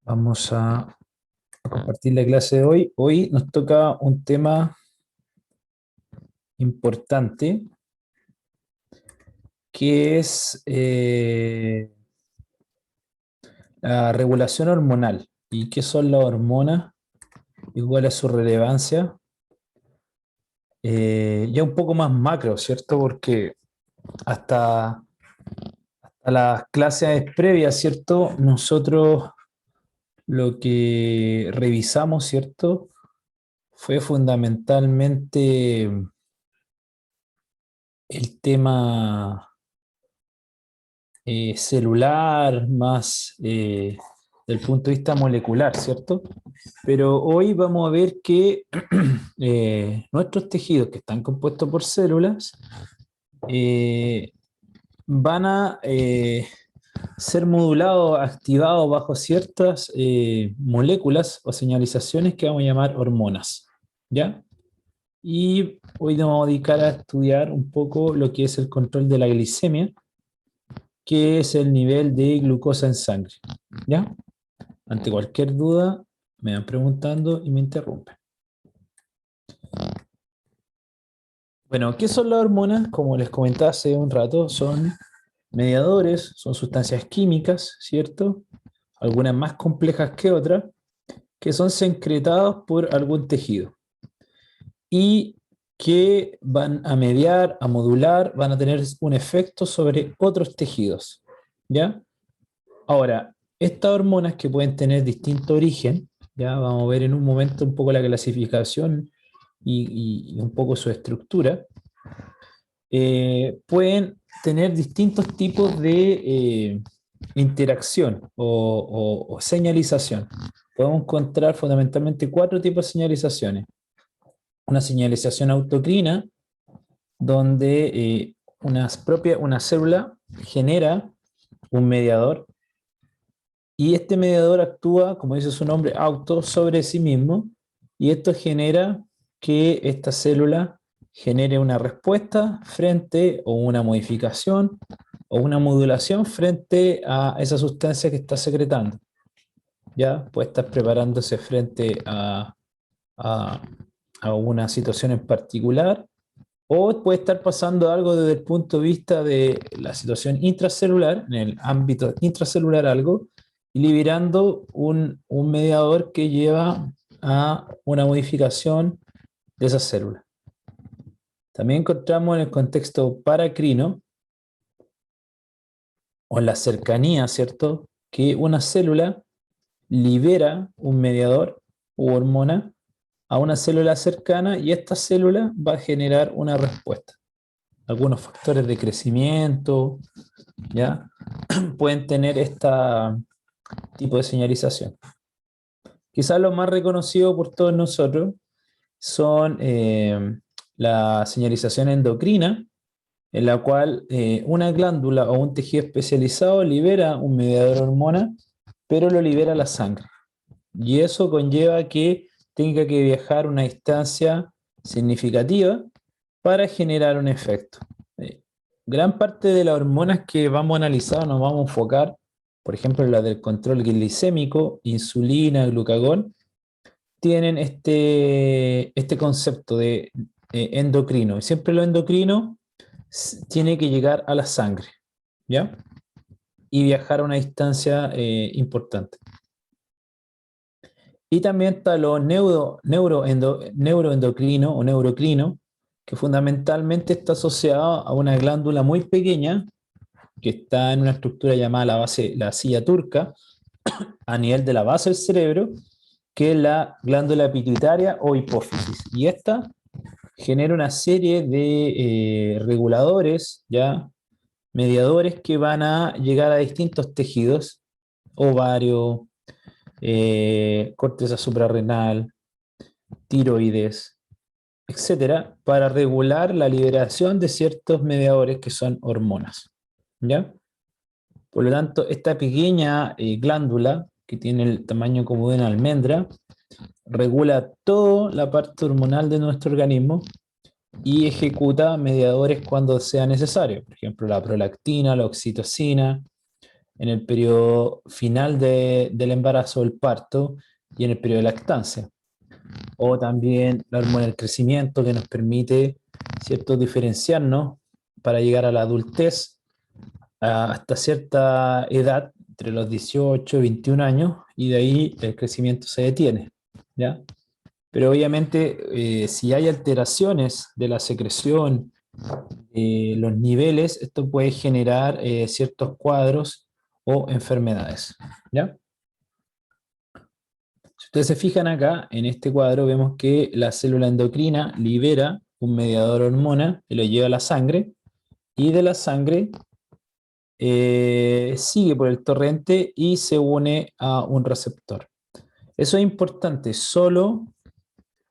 Vamos a compartir la clase de hoy. Hoy nos toca un tema importante que es la regulación hormonal. ¿Y qué son las hormonas? ¿Y cuál es su relevancia? Ya un poco más macro, ¿cierto? Porque hasta las clases previas, ¿cierto? Nosotros lo que revisamos, ¿cierto? Fue fundamentalmente el tema celular, más del punto de vista molecular, ¿cierto? Pero hoy vamos a ver que nuestros tejidos, que están compuestos por células, eh, van a ser modulados, activados bajo ciertas moléculas o señalizaciones que vamos a llamar hormonas, ¿ya? Y hoy nos vamos a dedicar a estudiar un poco lo que es el control de la glicemia, que es el nivel de glucosa en sangre, ¿ya? Ante cualquier duda, me van preguntando y me interrumpen. Bueno, ¿qué son las hormonas? Como les comentaba hace un rato, son mediadores, son sustancias químicas, ¿cierto? Algunas más complejas que otras, que son secretadas por algún tejido y que van a mediar, a modular, van a tener un efecto sobre otros tejidos, ¿ya? Ahora, estas hormonas que pueden tener distinto origen, ya vamos a ver en un momento un poco la clasificación y un poco su estructura, pueden tener distintos tipos de interacción o señalización. Podemos encontrar fundamentalmente cuatro tipos de señalizaciones. Una señalización autocrina, donde una célula genera un mediador y este mediador actúa, como dice su nombre, auto sobre sí mismo, y esto genera que esta célula genere una respuesta frente o una modificación o una modulación frente a esa sustancia que está secretando. Ya puede estar preparándose frente a, a una situación en particular, o puede estar pasando algo desde el punto de vista de la situación intracelular, en el ámbito intracelular algo, y liberando un mediador que lleva a una modificación de esa célula. También encontramos en el contexto paracrino, o en la cercanía, ¿cierto?, que una célula libera un mediador u hormona a una célula cercana y esta célula va a generar una respuesta. Algunos factores de crecimiento, ¿ya? Pueden tener este tipo de señalización. Quizás lo más reconocido por todos nosotros son la señalización endocrina, en la cual una glándula o un tejido especializado libera un mediador hormona, pero lo libera la sangre. Y eso conlleva que tenga que viajar una distancia significativa para generar un efecto. Gran parte de las hormonas que vamos a analizar, nos vamos a enfocar, por ejemplo, la del control glicémico, insulina, glucagón, tienen este concepto de endocrino. Y siempre lo endocrino tiene que llegar a la sangre, ¿ya? Y viajar a una distancia importante. Y también está lo neuroendocrino o neurocrino, que fundamentalmente está asociado a una glándula muy pequeña que está en una estructura llamada la silla turca, a nivel de la base del cerebro, que es la glándula pituitaria o hipófisis. Y esta genera una serie de reguladores, ya mediadores que van a llegar a distintos tejidos, ovario, corteza suprarrenal, tiroides, etcétera, para regular la liberación de ciertos mediadores que son hormonas, ¿ya? Por lo tanto, esta pequeña glándula, que tiene el tamaño como de una almendra, regula toda la parte hormonal de nuestro organismo, y ejecuta mediadores cuando sea necesario, por ejemplo, la prolactina, la oxitocina, en el periodo final del embarazo o el parto y en el periodo de lactancia. O también la hormona del crecimiento que nos permite, ¿cierto?, diferenciarnos para llegar a la adultez hasta cierta edad, entre los 18 y 21 años, y de ahí el crecimiento se detiene, ¿ya? Pero obviamente, si hay alteraciones de la secreción, los niveles, esto puede generar ciertos cuadros o enfermedades, ¿ya? Si ustedes se fijan acá, en este cuadro vemos que la célula endocrina libera un mediador hormona que lo lleva a la sangre, y de la sangre sigue por el torrente y se une a un receptor. Eso es importante, solo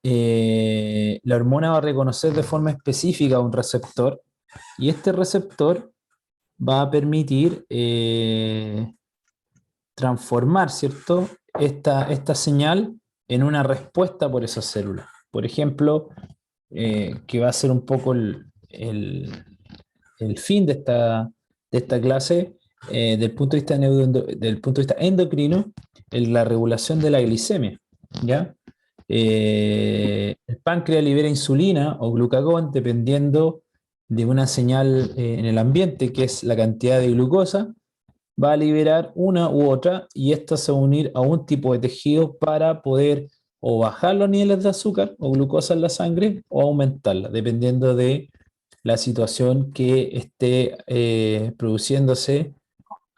la hormona va a reconocer de forma específica un receptor, y este receptor va a permitir transformar, ¿cierto?, esta señal en una respuesta por esa célula. Por ejemplo, que va a ser un poco el fin de esta clase, del punto de vista del punto de vista endocrino, en la regulación de la glicemia, ¿ya? El páncreas libera insulina o glucagón dependiendo de una señal en el ambiente, que es la cantidad de glucosa. Va a liberar una u otra, y esta se va a unir a un tipo de tejido para poder o bajar los niveles de azúcar o glucosa en la sangre o aumentarla, dependiendo de la situación que esté produciéndose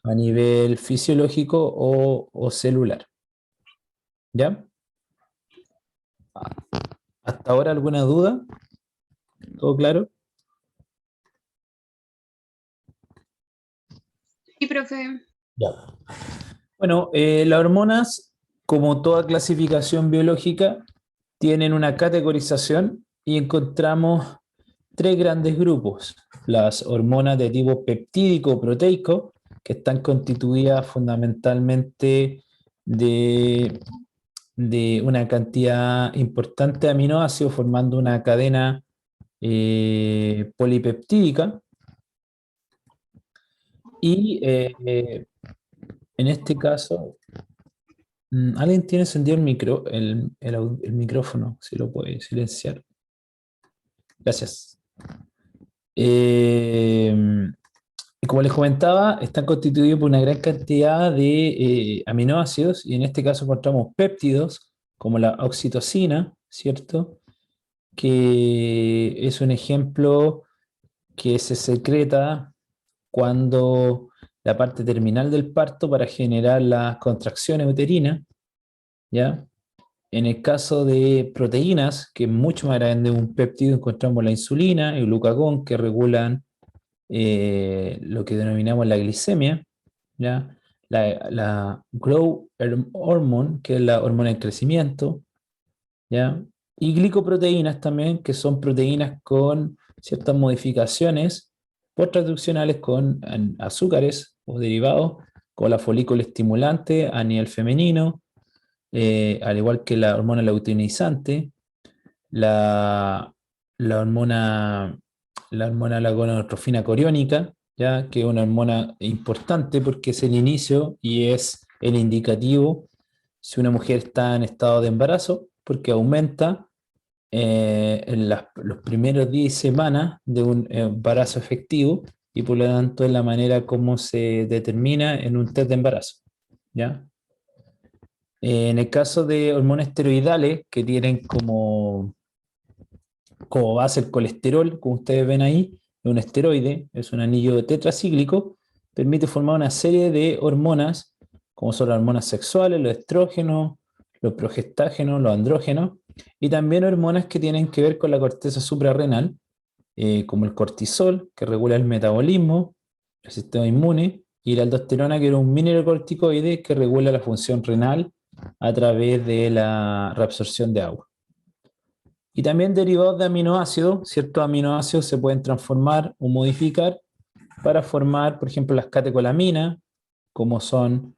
a nivel fisiológico o celular. ¿Ya? ¿Hasta ahora alguna duda? ¿Todo claro? Sí, profe. Ya. Bueno, las hormonas, como toda clasificación biológica, tienen una categorización y encontramos tres grandes grupos. Las hormonas de tipo peptídico proteico, que están constituidas fundamentalmente de, de una cantidad importante de aminoácidos formando una cadena polipeptídica. Y en este caso, ¿alguien tiene encendido el micrófono? Si lo puede silenciar. Gracias. Y como les comentaba, están constituidos por una gran cantidad de aminoácidos, y en este caso encontramos péptidos, como la oxitocina, ¿cierto? Que es un ejemplo que se secreta cuando la parte terminal del parto para generar las contracciones uterinas, ¿ya? En el caso de proteínas, que es mucho más grande un péptido, encontramos la insulina y el glucagón, que regulan lo que denominamos la glicemia, ¿ya? La growth hormone, que es la hormona del crecimiento, ¿ya? Y glicoproteínas también, que son proteínas con ciertas modificaciones post-traduccionales con azúcares o derivados, como la folículo estimulante a nivel femenino, al igual que la hormona luteinizante, la, la hormona, la hormona la gonadotrofina coriónica, ya que es una hormona importante porque es el inicio y es el indicativo si una mujer está en estado de embarazo, porque aumenta en los primeros días y semanas de un embarazo efectivo, y por lo tanto es la manera como se determina en un test de embarazo, ¿ya? En el caso de hormonas esteroidales, que tienen como base el colesterol, como ustedes ven ahí, es un esteroide, es un anillo tetracíclico, permite formar una serie de hormonas, como son las hormonas sexuales, los estrógenos, los progestágenos, los andrógenos, y también hormonas que tienen que ver con la corteza suprarrenal, como el cortisol, que regula el metabolismo, el sistema inmune, y la aldosterona, que era un mineralocorticoide que regula la función renal a través de la reabsorción de agua. Y también derivados de aminoácidos, ciertos aminoácidos se pueden transformar o modificar para formar, por ejemplo, las catecolaminas, como son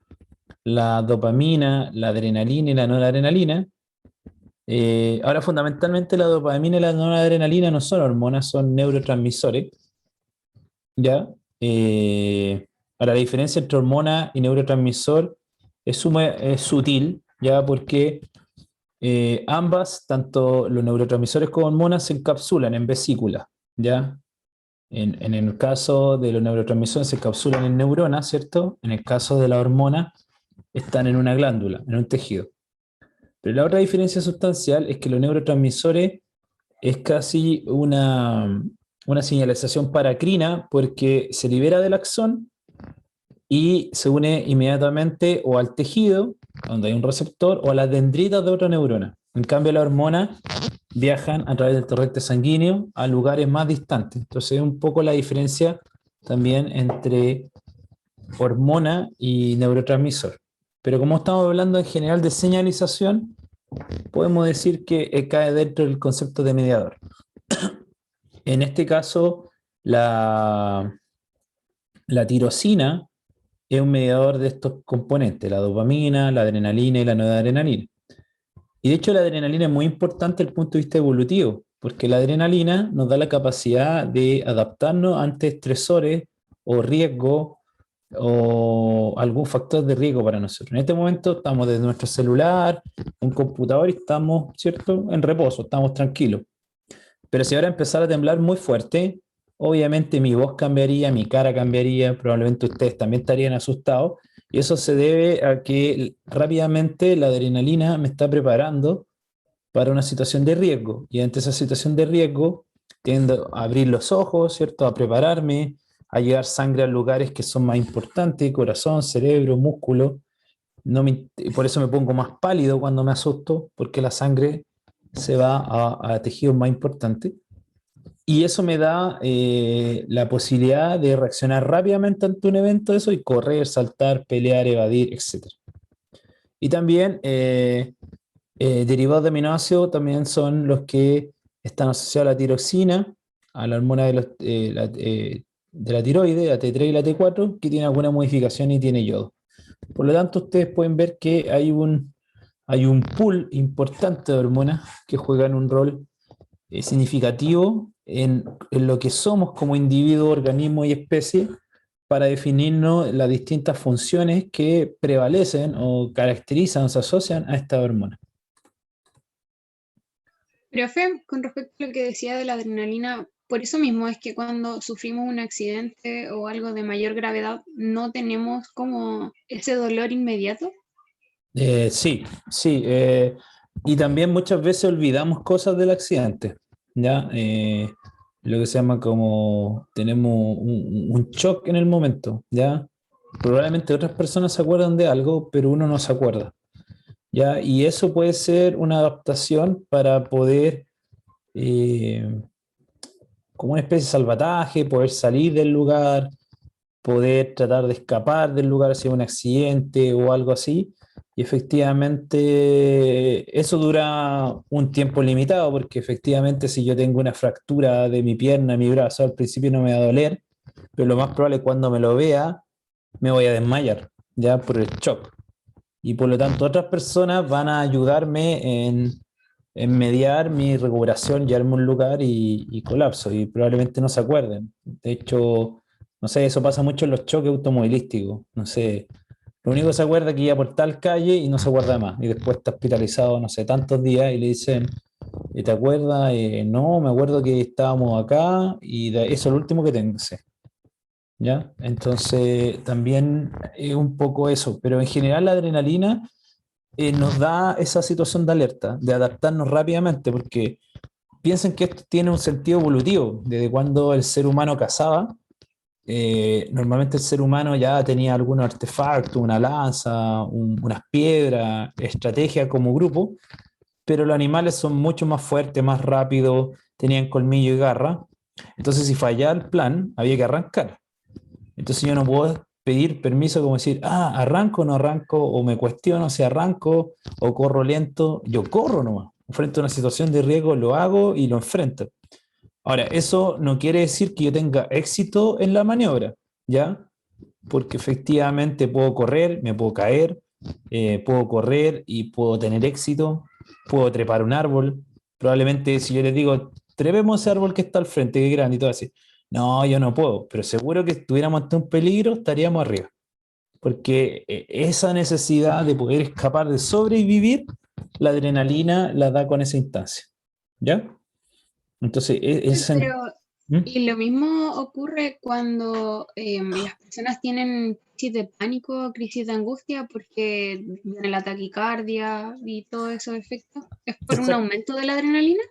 la dopamina, la adrenalina y la noradrenalina, Ahora, fundamentalmente, la dopamina y la noradrenalina no son hormonas, son neurotransmisores, ¿ya? Eh, Ahora, la diferencia entre hormona y neurotransmisor es sutil, ¿ya? Porque ambas, tanto los neurotransmisores como hormonas, se encapsulan en vesículas, ¿ya? En el caso de los neurotransmisores se encapsulan en neuronas, ¿cierto? En el caso de la hormona, están en una glándula, en un tejido. Pero la otra diferencia sustancial es que los neurotransmisores es casi una señalización paracrina porque se libera del axón y se une inmediatamente o al tejido, donde hay un receptor, o a las dendritas de otra neurona. En cambio, las hormonas viajan a través del torrente sanguíneo a lugares más distantes. Entonces, es un poco la diferencia también entre hormona y neurotransmisor. Pero como estamos hablando en general de señalización, podemos decir que cae dentro del concepto de mediador. En este caso, la, la tirosina es un mediador de estos componentes, la dopamina, la adrenalina y la noradrenalina. Y de hecho la adrenalina es muy importante desde el punto de vista evolutivo, porque la adrenalina nos da la capacidad de adaptarnos ante estresores o riesgos o algún factor de riesgo para nosotros. En este momento estamos desde nuestro celular, un computador y estamos, ¿cierto?, en reposo, estamos tranquilos. Pero si ahora empezara a temblar muy fuerte, obviamente mi voz cambiaría, mi cara cambiaría, probablemente ustedes también estarían asustados. Y eso se debe a que rápidamente la adrenalina me está preparando para una situación de riesgo. Y ante esa situación de riesgo, tiendo a abrir los ojos, ¿cierto? A prepararme, a llevar sangre a lugares que son más importantes, corazón, cerebro, músculo. No me, por eso me pongo más pálido cuando me asusto, porque la sangre se va a tejidos más importantes. Y eso me da la posibilidad de reaccionar rápidamente ante un evento de eso y correr, saltar, pelear, evadir, etc. Y también derivados de aminoácidos también son los que están asociados a la tiroxina, a la hormona de la tiroide, la T3 y la T4, que tiene alguna modificación y tiene yodo. Por lo tanto, ustedes pueden ver que hay un pool importante de hormonas que juegan un rol significativo en lo que somos como individuo, organismo y especie para definirnos las distintas funciones que prevalecen o caracterizan o se asocian a esta hormona. Profe, con respecto a lo que decía de la adrenalina, por eso mismo es que cuando sufrimos un accidente o algo de mayor gravedad, no tenemos como ese dolor inmediato. Sí, sí. Y también muchas veces olvidamos cosas del accidente, ¿ya? Lo que se llama como tenemos un shock en el momento, ¿ya? Probablemente otras personas se acuerdan de algo, pero uno no se acuerda, ¿ya? Y eso puede ser una adaptación para poder, eh, como una especie de salvataje, poder salir del lugar, poder tratar de escapar del lugar si hay un accidente o algo así. Y efectivamente eso dura un tiempo limitado, porque efectivamente si yo tengo una fractura de mi pierna, mi brazo, al principio no me va a doler, pero lo más probable es cuando me lo vea, me voy a desmayar, ya por el shock. Y por lo tanto otras personas van a ayudarme en mediar mi recuperación, llevarme a un lugar y colapso, y probablemente no se acuerden. De hecho, no sé, eso pasa mucho en los choques automovilísticos. No sé, lo único que se acuerda es que iba por tal calle y no se acuerda más. Y después está hospitalizado, no sé, tantos días y le dicen, ¿te acuerdas? No, me acuerdo que estábamos acá y eso es lo último que tengo. Sí. ¿Ya? Entonces, también es un poco eso. Pero en general la adrenalina nos da esa situación de alerta, de adaptarnos rápidamente, porque piensen que esto tiene un sentido evolutivo. Desde cuando el ser humano cazaba, normalmente el ser humano ya tenía algún artefacto, una lanza, unas piedras, estrategia como grupo, pero los animales son mucho más fuertes, más rápidos, tenían colmillo y garra. Entonces, si fallaba el plan, había que arrancar. Entonces yo no puedo pedir permiso como decir, arranco o no arranco, o me cuestiono si arranco o corro lento. Yo corro nomás. Frente a una situación de riesgo, lo hago y lo enfrento. Ahora, eso no quiere decir que yo tenga éxito en la maniobra, ¿ya? Porque efectivamente puedo correr, me puedo caer, puedo correr y puedo tener éxito, puedo trepar un árbol. Probablemente si yo les digo, trepemos ese árbol que está al frente, que es grande y todo así. No, yo no puedo, pero seguro que estuviéramos ante un peligro, estaríamos arriba. Porque esa necesidad de poder escapar, de sobrevivir, la adrenalina la da con esa instancia. ¿Ya? Entonces, Pero, ¿Mm? y lo mismo ocurre cuando las personas tienen crisis de pánico, crisis de angustia, porque viene la taquicardia y todos esos efectos. ¿Es por un Exacto. aumento de la adrenalina?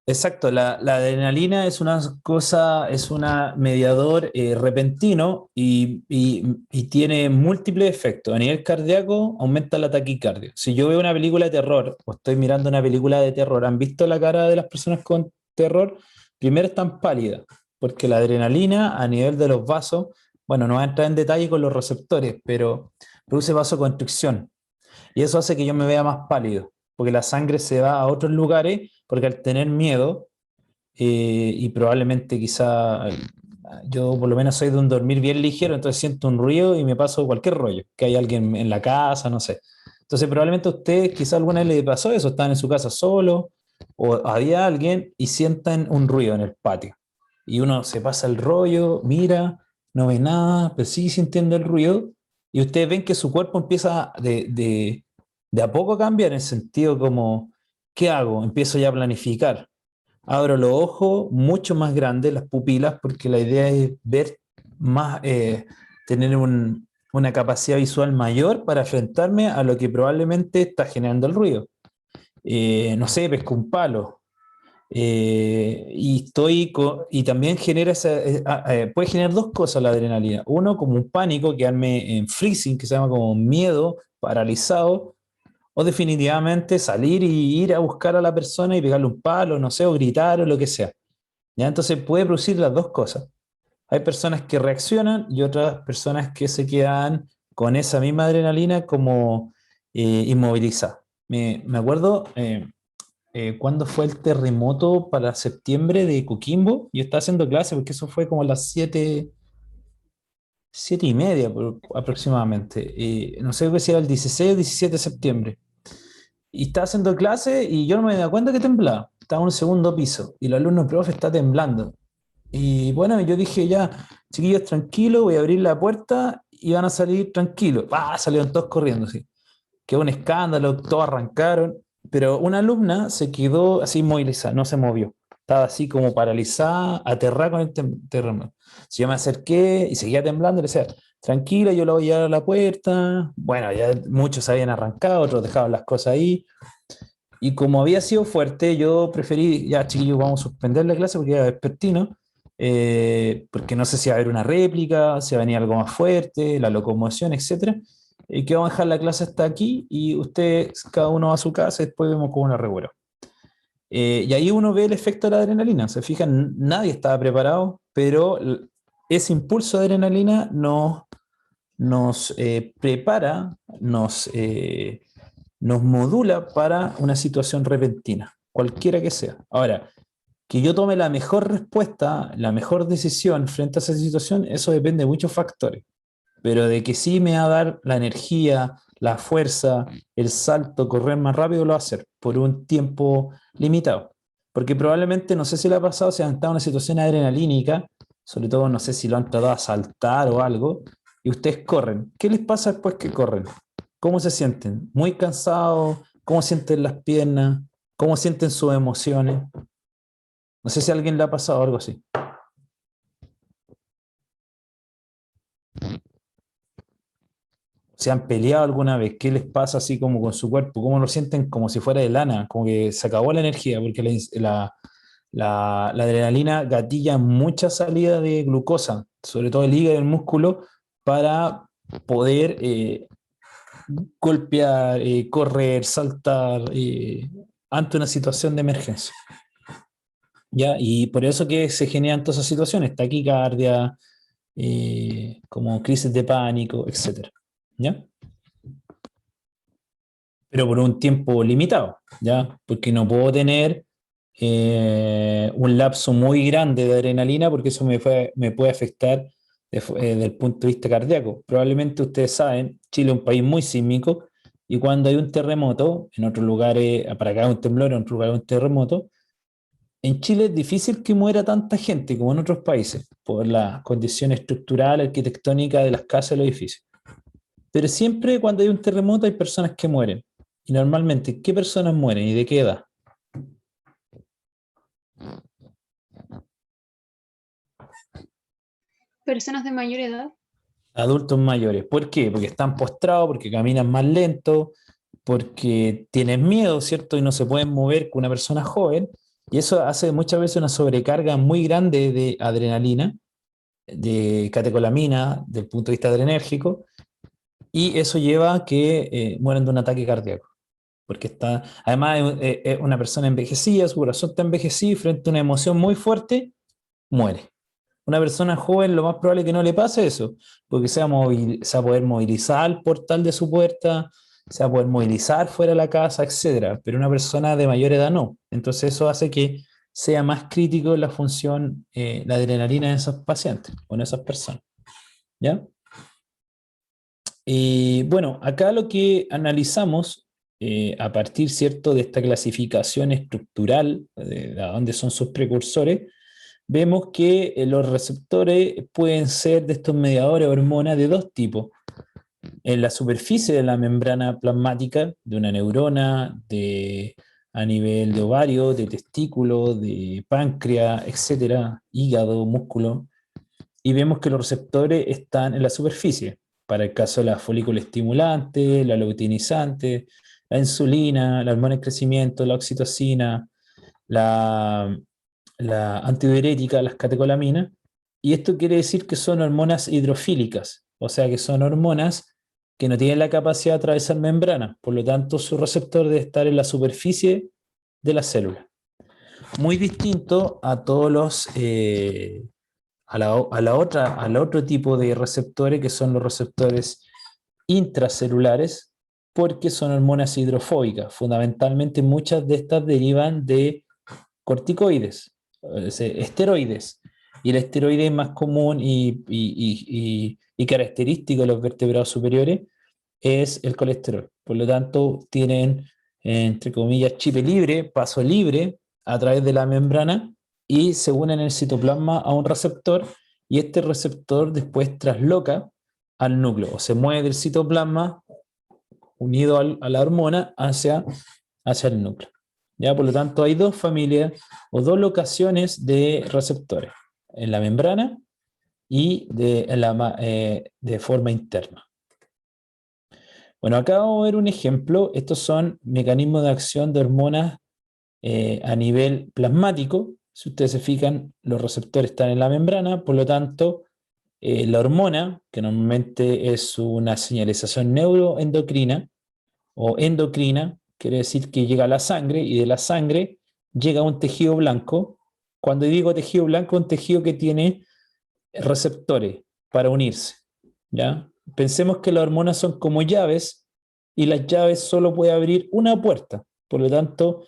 Exacto, la adrenalina es una cosa, es un mediador repentino y tiene múltiples efectos. A nivel cardíaco, aumenta la taquicardia. Si yo veo una película de terror o estoy mirando una película de terror, ¿han visto la cara de las personas con terror? Primero están pálidas, porque la adrenalina a nivel de los vasos, bueno, no voy a entrar en detalle con los receptores, pero produce vasoconstricción. Y eso hace que yo me vea más pálido, porque la sangre se va a otros lugares, porque al tener miedo, y probablemente quizá yo por lo menos soy de un dormir bien ligero, entonces siento un ruido y me paso cualquier rollo, que hay alguien en la casa, no sé. Entonces probablemente a ustedes quizá alguna vez les pasó eso, estaban en su casa solo o había alguien y sientan un ruido en el patio. Y uno se pasa el rollo, mira, no ve nada, pero sigue sintiendo el ruido y ustedes ven que su cuerpo empieza de a poco a cambiar en el sentido como, ¿qué hago? Empiezo ya a planificar. Abro los ojos mucho más grandes, las pupilas, porque la idea es ver más, tener una capacidad visual mayor para enfrentarme a lo que probablemente está generando el ruido. No sé, pesco un palo. Y también genera puede generar dos cosas la adrenalina. Uno, como un pánico, quedarme en freezing, que se llama como miedo, paralizado, o definitivamente salir y ir a buscar a la persona y pegarle un palo, no sé, o gritar o lo que sea. ¿Ya? Entonces puede producir las dos cosas. Hay personas que reaccionan y otras personas que se quedan con esa misma adrenalina como inmovilizadas. Me acuerdo cuando fue el terremoto para septiembre de Coquimbo. Yo estaba haciendo clase porque eso fue como a las 7:30 aproximadamente. No sé si era el 16 o 17 de septiembre. Y estaba haciendo clase y yo no me daba cuenta que temblaba. Estaba en un segundo piso y el alumno profe está temblando. Y bueno, yo dije ya, chiquillos, tranquilo, voy a abrir la puerta y van a salir tranquilos. ¡Ah! Salieron todos corriendo, sí. Quedó un escándalo, todos arrancaron. Pero una alumna se quedó así inmovilizada, no se movió. Estaba así como paralizada, aterrada con el terremoto. Si yo me acerqué y seguía temblando, le decía, tranquila, yo la voy a llevar a la puerta. Bueno, ya muchos habían arrancado, otros dejaban las cosas ahí. Y como había sido fuerte, yo preferí, ya chiquillos, vamos a suspender la clase porque ya es vespertino, porque no sé si va a haber una réplica, si va a venir algo más fuerte, la locomoción, etcétera. Y que vamos a dejar la clase hasta aquí y ustedes, cada uno va a su casa y después vemos cómo una revuelo. Y ahí uno ve el efecto de la adrenalina. Se fijan, nadie estaba preparado, pero ese impulso de adrenalina nos prepara, nos modula para una situación repentina, cualquiera que sea. Ahora, que yo tome la mejor respuesta, la mejor decisión frente a esa situación, eso depende de muchos factores. Pero de que sí me va a dar la energía, la fuerza, el salto, correr más rápido, lo va a hacer por un tiempo limitado. Porque probablemente, no sé si le ha pasado, se han estado en una situación adrenalínica, sobre todo no sé si lo han tratado de saltar o algo, y ustedes corren. ¿Qué les pasa después que corren? ¿Cómo se sienten? ¿Muy cansados? ¿Cómo sienten las piernas? ¿Cómo sienten sus emociones? No sé si a alguien le ha pasado algo así. ¿Se han peleado alguna vez? ¿Qué les pasa así como con su cuerpo? ¿Cómo lo sienten como si fuera de lana? Como que se acabó la energía, porque la adrenalina gatilla mucha salida de glucosa, sobre todo el hígado y el músculo, para poder golpear, correr, saltar ante una situación de emergencia. ¿Ya? Y por eso que se generan todas esas situaciones, taquicardia, como crisis de pánico, etcétera. ¿Ya? Pero por un tiempo limitado, ¿ya? Porque no puedo tener un lapso muy grande de adrenalina porque eso me puede afectar desde el punto de vista cardíaco. Probablemente ustedes saben, Chile es un país muy sísmico Y cuando hay un terremoto, en otros lugares, para acá hay un temblor, en otros lugares hay un terremoto, en Chile es difícil que muera tanta gente como en otros países, por la condición estructural, arquitectónica de las casas y los edificios. Pero siempre cuando hay un terremoto hay personas que mueren. Y normalmente, ¿qué personas mueren y de qué edad? Personas de mayor edad. Adultos mayores. ¿Por qué? Porque están postrados, porque caminan más lento, porque tienen miedo, ¿cierto? Y no se pueden mover con una persona joven. Y eso hace muchas veces una sobrecarga muy grande de adrenalina, de catecolamina, del punto de vista adrenérgico, y eso lleva a que mueran de un ataque cardíaco. Porque está, además es una persona envejecida, su corazón está envejecido y frente a una emoción muy fuerte, muere. Una persona joven lo más probable es que no le pase eso, porque se va a poder movilizar al portal de su puerta, se va a poder movilizar fuera de la casa, etcétera. Pero una persona de mayor edad no. Entonces eso hace que sea más crítico la función, la adrenalina en esos pacientes o en esas personas. ¿Ya? Y bueno, acá lo que analizamos a partir, ¿cierto?, de esta clasificación estructural, de dónde son sus precursores, vemos que los receptores pueden ser de estos mediadores hormonas de dos tipos. En la superficie de la membrana plasmática de una neurona, a nivel de ovario, de testículo, de páncreas, etcétera, hígado, músculo, y vemos que los receptores están en la superficie. Para el caso de la folícula estimulante, la luteinizante, la insulina, la hormona de crecimiento, la oxitocina, la, la antidiurética, las catecolaminas, y esto quiere decir que son hormonas hidrofílicas, o sea que son hormonas que no tienen la capacidad de atravesar membranas, por lo tanto su receptor debe estar en la superficie de la célula. Muy distinto a todos los, al otro tipo de receptores que son los receptores intracelulares, porque son hormonas hidrofóbicas. Fundamentalmente muchas de estas derivan de corticoides, esteroides. Y el esteroide más común y característico de los vertebrados superiores es el colesterol. Por lo tanto, tienen, entre comillas, chip libre, paso libre a través de la membrana y se unen en el citoplasma a un receptor y este receptor después trasloca al núcleo o se mueve del citoplasma unido a la hormona hacia el núcleo. ¿Ya? Por lo tanto, hay dos familias o dos locaciones de receptores, en la membrana y de forma interna. Bueno, acá vamos a ver un ejemplo. Estos son mecanismos de acción de hormonas a nivel plasmático. Si ustedes se fijan, los receptores están en la membrana, por lo tanto, la hormona, que normalmente es una señalización neuroendocrina o endocrina, quiere decir que llega a la sangre y de la sangre llega a un tejido blanco. Cuando digo tejido blanco, un tejido que tiene receptores para unirse, ¿ya? Pensemos que las hormonas son como llaves y las llaves solo puede abrir una puerta. Por lo tanto,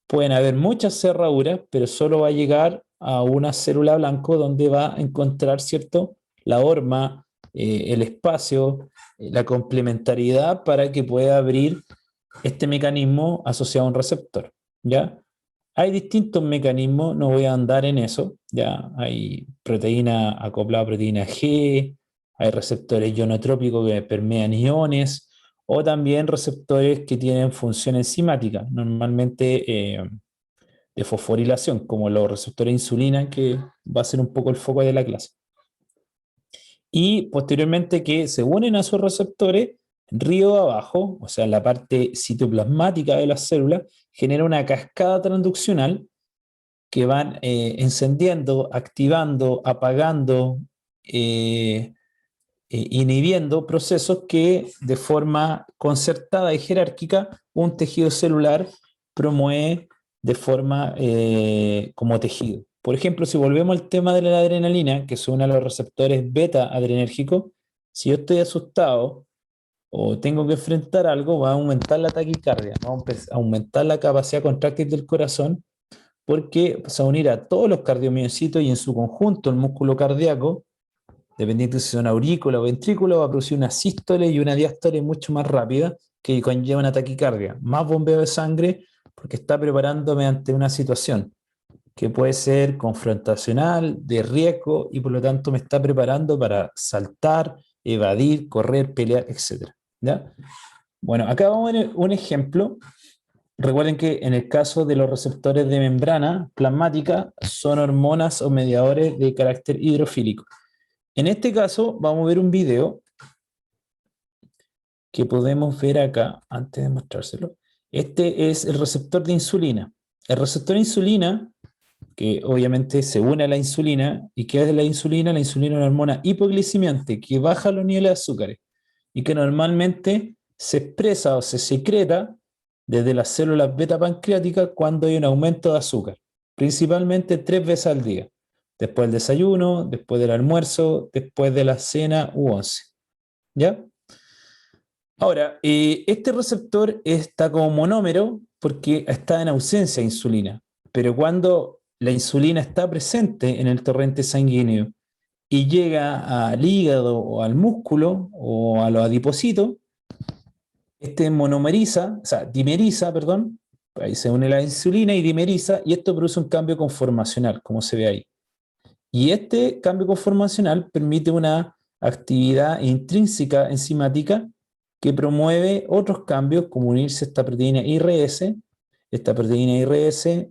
pueden haber muchas cerraduras, pero solo va a llegar a una célula blanco donde va a encontrar, ¿cierto?, la horma, el espacio, la complementariedad para que pueda abrir este mecanismo asociado a un receptor, ¿ya? Hay distintos mecanismos, no voy a andar en eso, ya hay proteína acoplada a proteína G, hay receptores ionotrópicos que permean iones, o también receptores que tienen función enzimática, normalmente de fosforilación, como los receptores de insulina, que va a ser un poco el foco de la clase. Y posteriormente que se unen a sus receptores, río abajo, o sea, la parte citoplasmática de las células, genera una cascada transduccional que van encendiendo, activando, apagando, inhibiendo procesos que de forma concertada y jerárquica un tejido celular promueve de forma como tejido. Por ejemplo, si volvemos al tema de la adrenalina, que se une a los receptores beta adrenérgicos, si yo estoy asustado o tengo que enfrentar algo, va a aumentar la taquicardia, va a aumentar la capacidad contráctil del corazón, porque se va a unir a todos los cardiomiocitos y en su conjunto el músculo cardíaco, dependiendo si son aurícula o ventrícula, va a producir una sístole y una diástole mucho más rápida que conlleva una taquicardia, más bombeo de sangre, porque está preparándome ante una situación que puede ser confrontacional, de riesgo, y por lo tanto me está preparando para saltar, evadir, correr, pelear, etc. ¿Ya? Bueno, acá vamos a ver un ejemplo. Recuerden que en el caso de los receptores de membrana plasmática son hormonas o mediadores de carácter hidrofílico. En este caso vamos a ver un video que podemos ver acá, antes de mostrárselo. Este es el receptor de insulina. El receptor de insulina, que obviamente se une a la insulina. ¿Y qué es la insulina? La insulina es una hormona hipoglicemiante que baja los niveles de azúcares y que normalmente se expresa o se secreta desde las células beta pancreáticas cuando hay un aumento de azúcar, principalmente 3 veces al día, después del desayuno, después del almuerzo, después de la cena u once. ¿Ya? Ahora, este receptor está como monómero porque está en ausencia de insulina, pero cuando la insulina está presente en el torrente sanguíneo y llega al hígado o al músculo o a los adipocitos, este monomeriza, o sea, dimeriza, perdón, ahí se une la insulina y dimeriza, y esto produce un cambio conformacional, como se ve ahí. Y este cambio conformacional permite una actividad intrínseca enzimática que promueve otros cambios, como unirse a esta proteína IRS. Esta proteína IRS,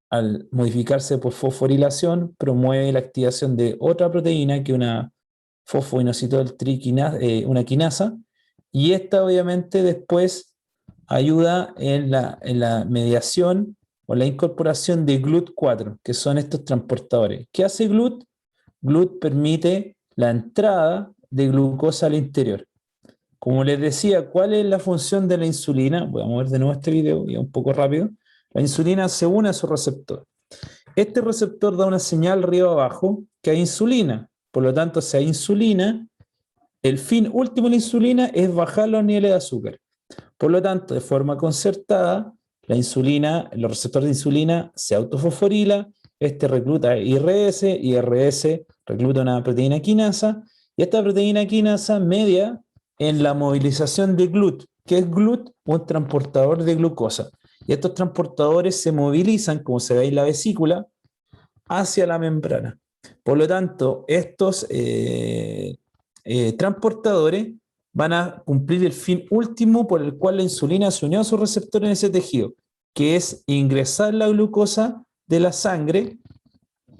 al modificarse por fosforilación, promueve la activación de otra proteína, que es una fosfoinositol-triquinasa, una quinasa, y esta obviamente después ayuda en la mediación o la incorporación de GLUT4, que son estos transportadores. ¿Qué hace GLUT? GLUT permite la entrada de glucosa al interior. Como les decía, ¿cuál es la función de la insulina? Voy a mover de nuevo este video, ya un poco rápido. La insulina se une a su receptor. Este receptor da una señal río abajo que hay insulina. Por lo tanto, si hay insulina, el fin último de la insulina es bajar los niveles de azúcar. Por lo tanto, de forma concertada, la insulina, los receptores de insulina se autofosforila, este recluta IRS, IRS recluta una proteína quinasa, y esta proteína quinasa media en la movilización de GLUT. ¿Qué es GLUT? Un transportador de glucosa. Y estos transportadores se movilizan, como se ve en la vesícula, hacia la membrana. Por lo tanto, estos transportadores van a cumplir el fin último por el cual la insulina se unió a su receptor en ese tejido, que es ingresar la glucosa de la sangre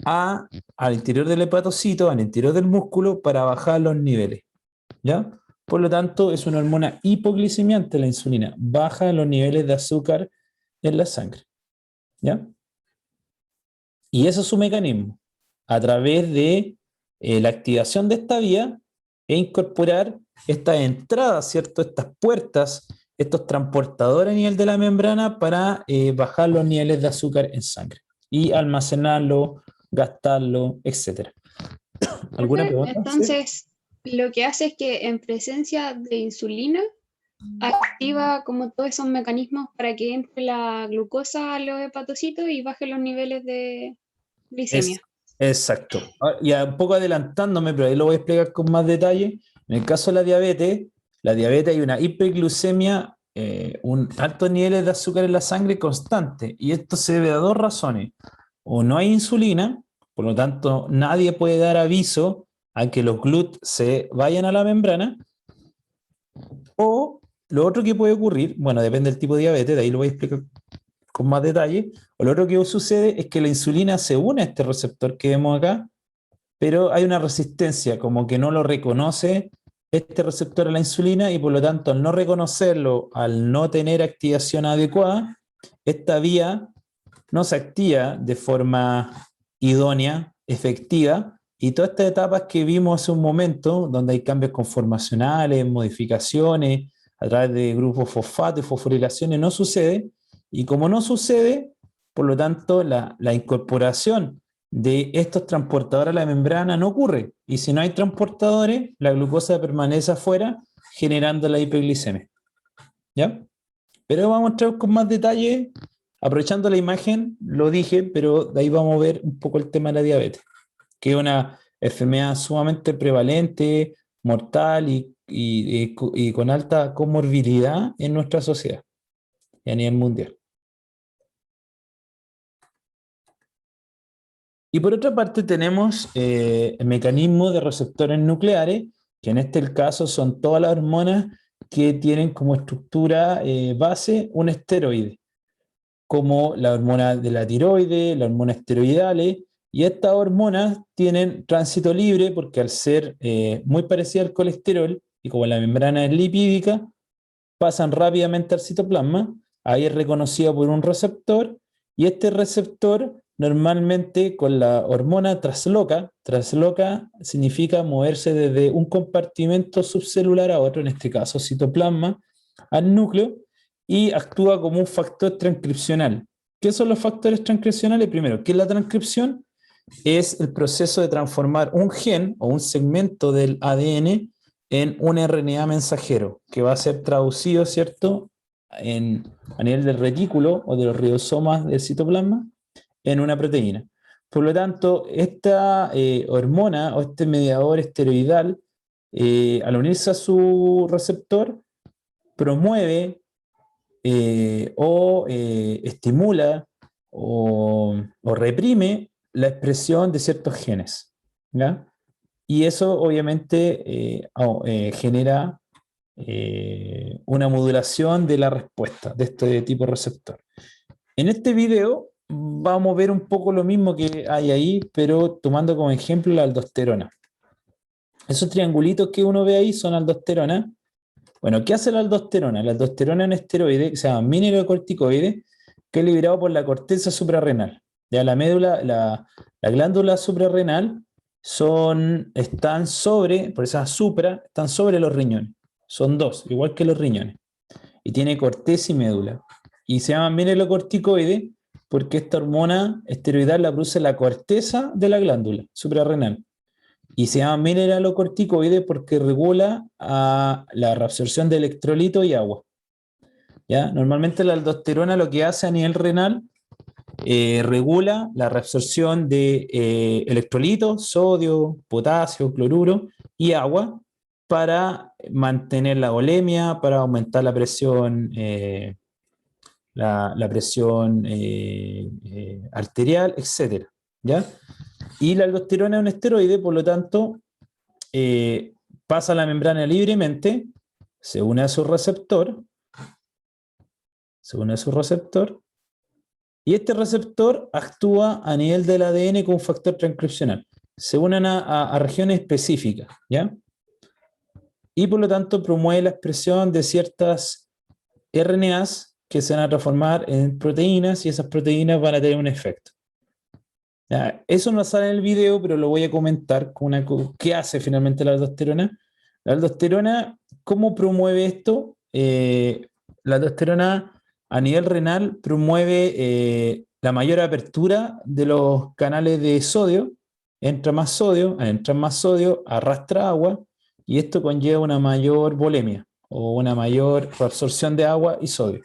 al interior del hepatocito, al interior del músculo, para bajar los niveles. ¿Ya? Por lo tanto, es una hormona hipoglicemiante la insulina, baja los niveles de azúcar en la sangre. ¿Ya? Y ese es su mecanismo, a través de la activación de esta vía e incorporar estas entradas, ¿cierto? Estas puertas, estos transportadores a nivel de la membrana para bajar los niveles de azúcar en sangre y almacenarlo, gastarlo, etc. ¿Alguna pregunta? Entonces, lo que hace es que en presencia de insulina activa como todos esos mecanismos para que entre la glucosa a los hepatocitos y baje los niveles de glicemia. Exacto. Ya un poco adelantándome, pero ahí lo voy a explicar con más detalle. En el caso de la diabetes hay una hiperglucemia, un altos niveles de azúcar en la sangre constante, y esto se debe a dos razones. O no hay insulina, por lo tanto nadie puede dar aviso a que los GLUT se vayan a la membrana, o lo otro que puede ocurrir, bueno, depende del tipo de diabetes, de ahí lo voy a explicar con más detalle, o lo otro que sucede es que la insulina se une a este receptor que vemos acá, pero hay una resistencia, como que no lo reconoce este receptor a la insulina, y por lo tanto, al no reconocerlo, al no tener activación adecuada, esta vía no se activa de forma idónea, efectiva, y todas estas etapas que vimos hace un momento, donde hay cambios conformacionales, modificaciones, a través de grupos fosfato y fosforilaciones, no sucede, y como no sucede, por lo tanto, la incorporación de estos transportadores a la membrana no ocurre, y si no hay transportadores, la glucosa permanece afuera, generando la hiperglicemia. ¿Ya? Pero vamos a mostrar con más detalle, aprovechando la imagen, lo dije, pero de ahí vamos a ver un poco el tema de la diabetes, que es una enfermedad sumamente prevalente, mortal, y y con alta comorbilidad en nuestra sociedad y a nivel mundial. Y por otra parte tenemos el mecanismo de receptores nucleares, que en este caso son todas las hormonas que tienen como estructura base un esteroide, como la hormona de la tiroides, las hormonas esteroidales, y estas hormonas tienen tránsito libre porque al ser muy parecidas al colesterol, y como la membrana es lipídica, pasan rápidamente al citoplasma, ahí es reconocido por un receptor, y este receptor normalmente con la hormona trasloca significa moverse desde un compartimento subcelular a otro, en este caso citoplasma, al núcleo, y actúa como un factor transcripcional. ¿Qué son los factores transcripcionales? Primero, ¿qué es la transcripción? Es el proceso de transformar un gen o un segmento del ADN en un RNA mensajero que va a ser traducido, ¿cierto?, a nivel del retículo o de los ribosomas del citoplasma en una proteína. Por lo tanto, esta hormona o este mediador esteroidal, al unirse a su receptor, promueve estimula o reprime la expresión de ciertos genes, ¿ya? Y eso obviamente genera una modulación de la respuesta de este tipo de receptor. En este video vamos a ver un poco lo mismo que hay ahí, pero tomando como ejemplo la aldosterona. Esos triangulitos que uno ve ahí son aldosterona. Bueno, ¿qué hace la aldosterona? La aldosterona es un esteroide que se llama mineralocorticoide, que es liberado por la corteza suprarrenal. Ya la médula, la glándula suprarrenal están sobre, por esa supra, están sobre los riñones. Son dos, igual que los riñones. Y tiene corteza y médula. Y se llama mineralocorticoide porque esta hormona esteroidal la produce la corteza de la glándula suprarrenal. Y se llama mineralocorticoide porque regula la reabsorción de electrolitos y agua. ¿Ya? Normalmente la aldosterona lo que hace a nivel renal regula la reabsorción de electrolitos, sodio, potasio, cloruro y agua para mantener la volemia, para aumentar la presión, la presión arterial, etc. ¿Ya? Y la aldosterona es un esteroide, por lo tanto, eh, pasa la membrana libremente, se une a su receptor, y este receptor actúa a nivel del ADN como un factor transcripcional. Se unen a regiones específicas, ¿ya? Y por lo tanto promueve la expresión de ciertas RNAs que se van a transformar en proteínas y esas proteínas van a tener un efecto. ¿Ya? Eso no sale en el video, pero lo voy a comentar con ¿qué hace finalmente la aldosterona? La aldosterona, ¿cómo promueve esto? La aldosterona a nivel renal promueve la mayor apertura de los canales de sodio. Entra más sodio, arrastra agua y esto conlleva una mayor volemia o una mayor absorción de agua y sodio.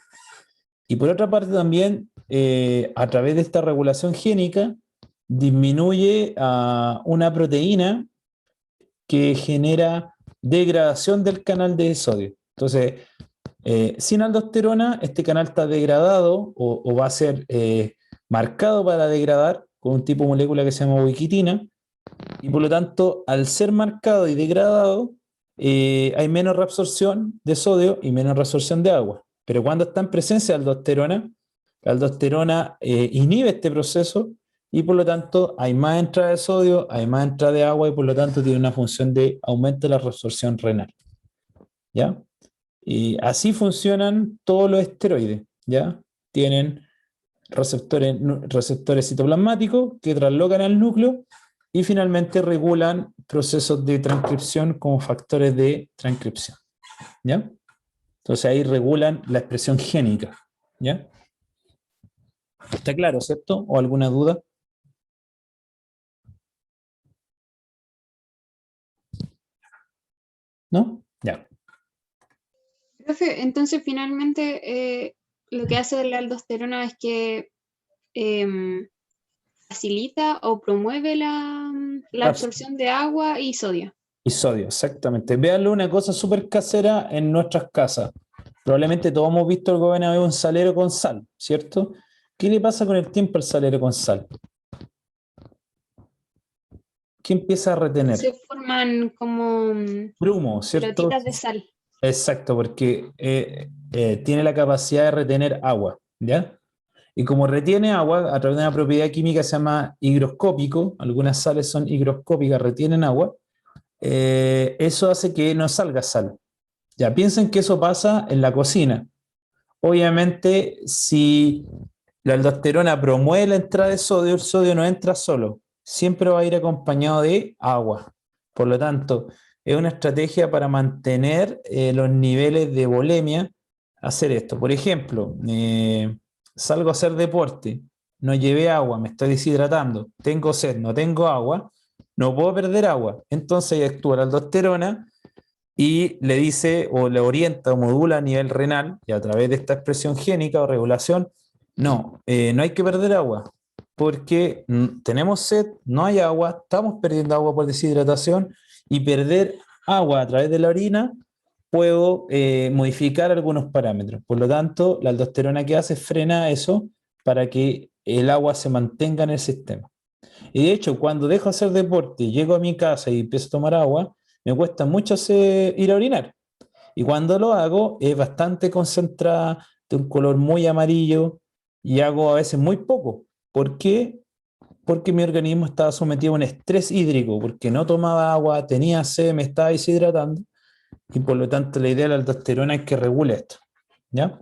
Y por otra parte también, a través de esta regulación génica, disminuye a una proteína que genera degradación del canal de sodio. Entonces, sin aldosterona, este canal está degradado o va a ser marcado para degradar con un tipo de molécula que se llama ubiquitina, y por lo tanto, al ser marcado y degradado, hay menos reabsorción de sodio y menos reabsorción de agua. Pero cuando está en presencia de la aldosterona inhibe este proceso y por lo tanto hay más entrada de sodio, hay más entrada de agua y por lo tanto tiene una función de aumento de la reabsorción renal. ¿Ya? Y así funcionan todos los esteroides, ¿ya? Tienen receptores citoplasmáticos que traslocan al núcleo y finalmente regulan procesos de transcripción como factores de transcripción, ¿ya? Entonces ahí regulan la expresión génica, ¿ya? ¿Está claro, cierto? ¿O alguna duda? ¿No? Ya. Profe, entonces finalmente lo que hace la aldosterona es que facilita o promueve la La, absorción de agua y sodio. Y sodio, exactamente. Véanlo, una cosa súper casera en nuestras casas. Probablemente todos hemos visto alguna vez un salero con sal, ¿cierto? ¿Qué le pasa con el tiempo al salero con sal? ¿Qué empieza a retener? Se forman como Grumo, ¿cierto? pelotitas de sal. Exacto, porque tiene la capacidad de retener agua, ¿ya? Y como retiene agua a través de una propiedad química que se llama higroscópico, algunas sales son higroscópicas, retienen agua, eso hace que no salga sal. Ya piensen que eso pasa en la cocina. Obviamente, si la aldosterona promueve la entrada de sodio, el sodio no entra solo, siempre va a ir acompañado de agua. Por lo tanto, es una estrategia para mantener los niveles de volemia, hacer esto. Por ejemplo, salgo a hacer deporte, no llevé agua, me estoy deshidratando, tengo sed, no tengo agua, no puedo perder agua. Entonces actúa la aldosterona y le dice o le orienta o modula a nivel renal y a través de esta expresión génica o regulación, no, no hay que perder agua porque tenemos sed, no hay agua, estamos perdiendo agua por deshidratación y perder agua a través de la orina puedo modificar algunos parámetros. Por lo tanto, la aldosterona que hace es frena eso para que el agua se mantenga en el sistema. Y de hecho, cuando dejo de hacer deporte, llego a mi casa y empiezo a tomar agua, me cuesta mucho ir a orinar. Y cuando lo hago, es bastante concentrada, de un color muy amarillo, y hago a veces muy poco. ¿Por qué? Porque mi organismo estaba sometido a un estrés hídrico, porque no tomaba agua, tenía sed, me estaba deshidratando, y por lo tanto la idea de la aldosterona es que regule esto. ¿Ya?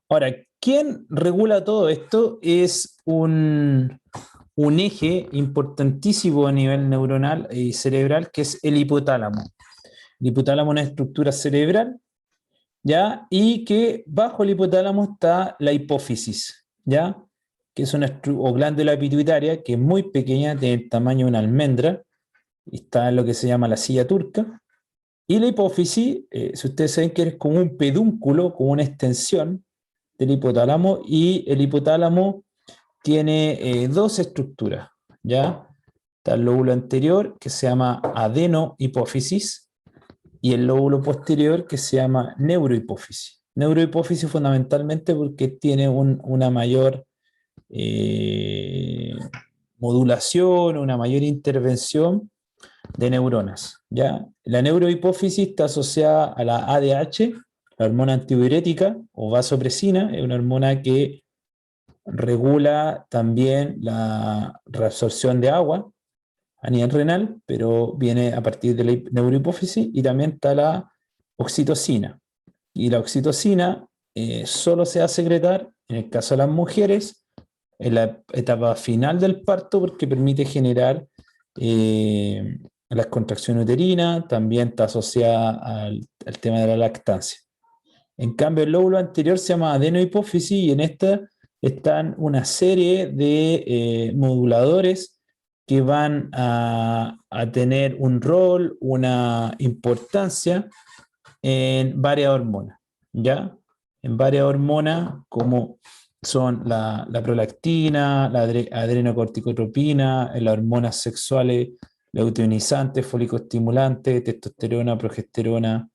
Ahora, ¿quién regula todo esto? Es un eje importantísimo a nivel neuronal y cerebral, que es el hipotálamo. El hipotálamo es una estructura cerebral, ¿ya? Y que bajo el hipotálamo está la hipófisis, ¿ya? Que es una o glándula pituitaria que es muy pequeña, tiene el tamaño de una almendra, y está en lo que se llama la silla turca. Y la hipófisis, si ustedes saben que es como un pedúnculo, como una extensión del hipotálamo, y el hipotálamo tiene dos estructuras, ¿ya? Está el lóbulo anterior, que se llama adenohipófisis, y el lóbulo posterior, que se llama neurohipófisis. Neurohipófisis fundamentalmente porque tiene una mayor eh, modulación, una mayor intervención de neuronas, ¿ya? La neurohipófisis está asociada a la ADH, la hormona antidiurética o vasopresina, es una hormona que regula también la reabsorción de agua a nivel renal, pero viene a partir de la neurohipófisis, y también está la oxitocina. Y la oxitocina solo se va a secretar, en el caso de las mujeres, en la etapa final del parto, porque permite generar la contracción uterina, también está asociada al tema de la lactancia. En cambio, el lóbulo anterior se llama adenohipófisis, y en esta están una serie de moduladores que van a tener un rol, una importancia en varias hormonas, ¿ya? En varias hormonas como son la prolactina, la adrenocorticotropina, las hormonas sexuales, luteinizantes, folicoestimulantes, testosterona, progesterona,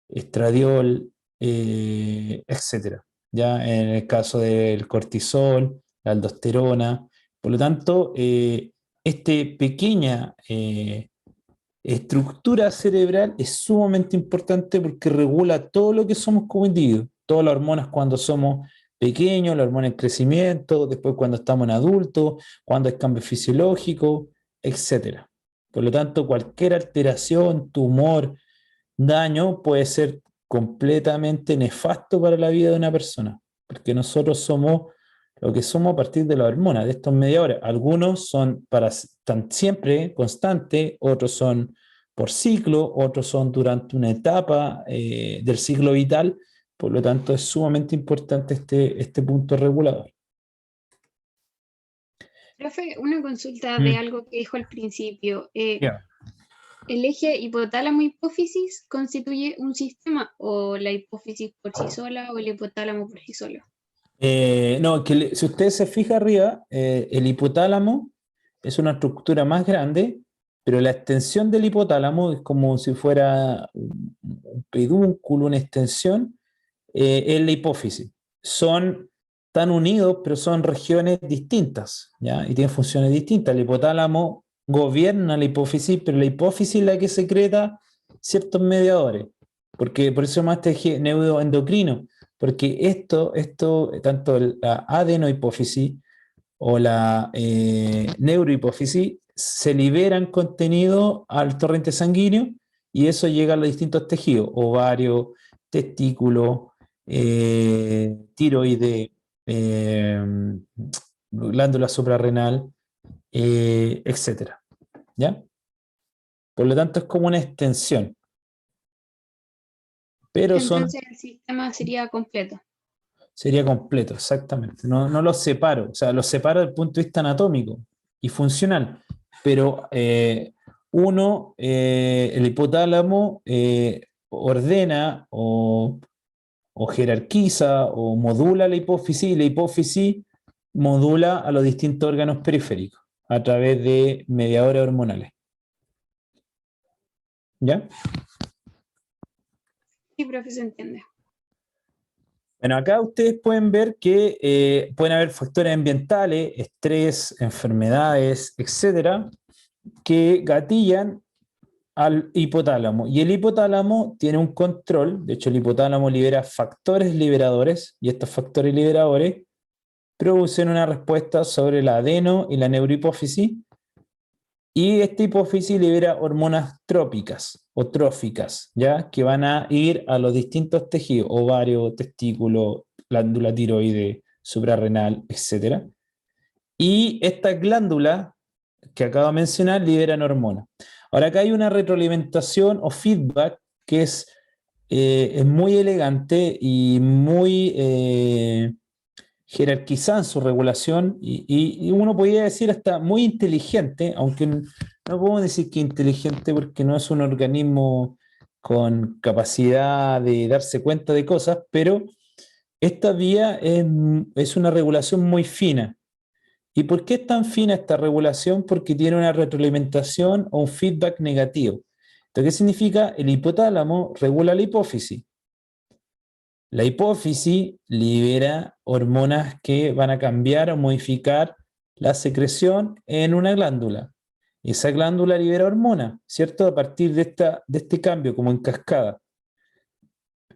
estradiol, etcétera. Ya en el caso del cortisol, la aldosterona. Por lo tanto, esta pequeña estructura cerebral es sumamente importante porque regula todo lo que somos como individuos, todas las hormonas cuando somos pequeños, la hormona en crecimiento, después cuando estamos en adultos, cuando hay cambio fisiológico, etcétera. Por lo tanto, cualquier alteración, tumor, daño puede ser completamente nefasto para la vida de una persona, porque nosotros somos lo que somos a partir de la hormona, de estos mediadores. Algunos son están siempre constantes, otros son por ciclo, otros son durante una etapa del ciclo vital. Por lo tanto, es sumamente importante este punto regulador. Profe, una consulta de algo que dijo al principio. Yeah. ¿El eje hipotálamo-hipófisis constituye un sistema o la hipófisis por sí sola o el hipotálamo por sí solo? No, si usted se fija arriba, el hipotálamo es una estructura más grande, pero la extensión del hipotálamo es como si fuera un pedúnculo, una extensión, es la hipófisis. Son tan unidos, pero son regiones distintas, ¿ya? Y tienen funciones distintas. El hipotálamo gobierna la hipófisis, pero la hipófisis es la que secreta ciertos mediadores. Porque por eso se llama este neuroendocrino, porque tanto la adenohipófisis o la neurohipófisis se liberan contenido al torrente sanguíneo y eso llega a los distintos tejidos, ovario, testículo, tiroide, glándula suprarrenal, etcétera. ¿Ya? Por lo tanto, es como una extensión. Pero Entonces el sistema sería completo. sería completo, exactamente. No los separo, o sea, los separo desde el punto de vista anatómico y funcional. Pero el hipotálamo, ordena o jerarquiza o modula la hipófisis y la hipófisis modula a los distintos órganos periféricos a través de mediadores hormonales. ¿Ya? Sí, profe, se entiende. Bueno, acá ustedes pueden ver que pueden haber factores ambientales, estrés, enfermedades, etcétera, que gatillan al hipotálamo. Y el hipotálamo tiene un control, de hecho el hipotálamo libera factores liberadores, y estos factores liberadores producen una respuesta sobre la adeno y la neurohipófisis, y esta hipófisis libera hormonas trópicas o tróficas, ¿ya? Que van a ir a los distintos tejidos, ovario, testículo, glándula tiroide, suprarrenal, etc. Y estas glándulas que acabo de mencionar liberan hormonas. Ahora acá hay una retroalimentación o feedback que es muy elegante y muy jerarquizada en su regulación y uno podría decir hasta muy inteligente, aunque no podemos decir que inteligente porque no es un organismo con capacidad de darse cuenta de cosas, pero esta vía es una regulación muy fina. ¿Y por qué es tan fina esta regulación? Porque tiene una retroalimentación o un feedback negativo. ¿Esto qué significa? El hipotálamo regula la hipófisis. La hipófisis libera hormonas que van a cambiar o modificar la secreción en una glándula. Esa glándula libera hormonas, ¿cierto? A partir de este cambio, como en cascada.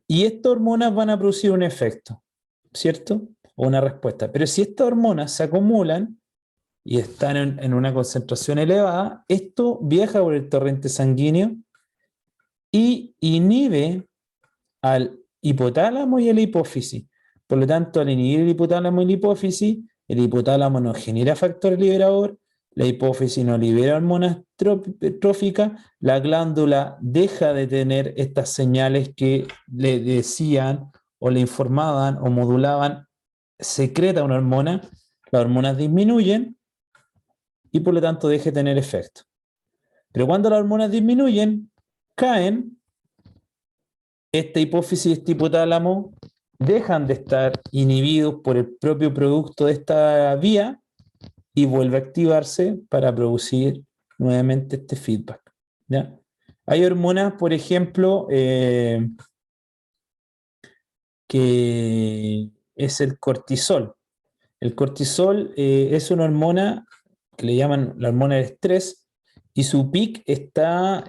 Y estas hormonas van a producir un efecto, ¿cierto? O una respuesta. Pero si estas hormonas se acumulan y están en una concentración elevada, esto viaja por el torrente sanguíneo y inhibe al hipotálamo y a la hipófisis. Por lo tanto, al inhibir el hipotálamo y la hipófisis, el hipotálamo no genera factor liberador, la hipófisis no libera hormonas tróficas, la glándula deja de tener estas señales que le decían o le informaban o modulaban, secreta una hormona, las hormonas disminuyen y por lo tanto deja de tener efecto. Pero cuando las hormonas disminuyen, caen, esta hipófisis y este hipotálamo dejan de estar inhibidos por el propio producto de esta vía y vuelve a activarse para producir nuevamente este feedback, ¿ya? Hay hormonas, por ejemplo, que es el cortisol. El cortisol es una hormona que le llaman la hormona del estrés y su pic está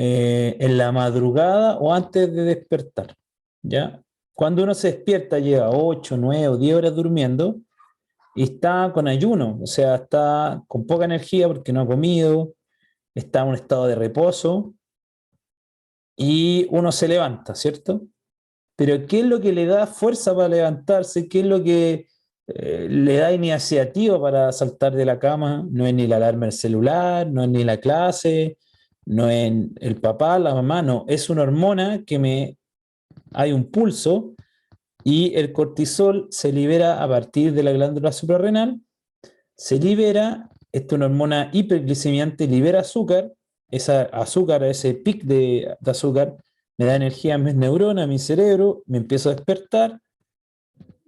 en la madrugada o antes de despertar, ¿ya? Cuando uno se despierta lleva 8, 9 o 10 horas durmiendo y está con ayuno, o sea, está con poca energía porque no ha comido, está en un estado de reposo y uno se levanta, ¿cierto? Pero ¿qué es lo que le da fuerza para levantarse? ¿Qué es lo que le da iniciativa para saltar de la cama? No es ni la alarma del celular, no es ni la clase, no es el papá, la mamá, no. Es una hormona hay un pulso y el cortisol se libera a partir de la glándula suprarrenal. Se libera, esta es una hormona hiperglicemiante, libera azúcar. Ese azúcar, ese pic de azúcar, me da energía a mis neuronas, a mi cerebro, me empiezo a despertar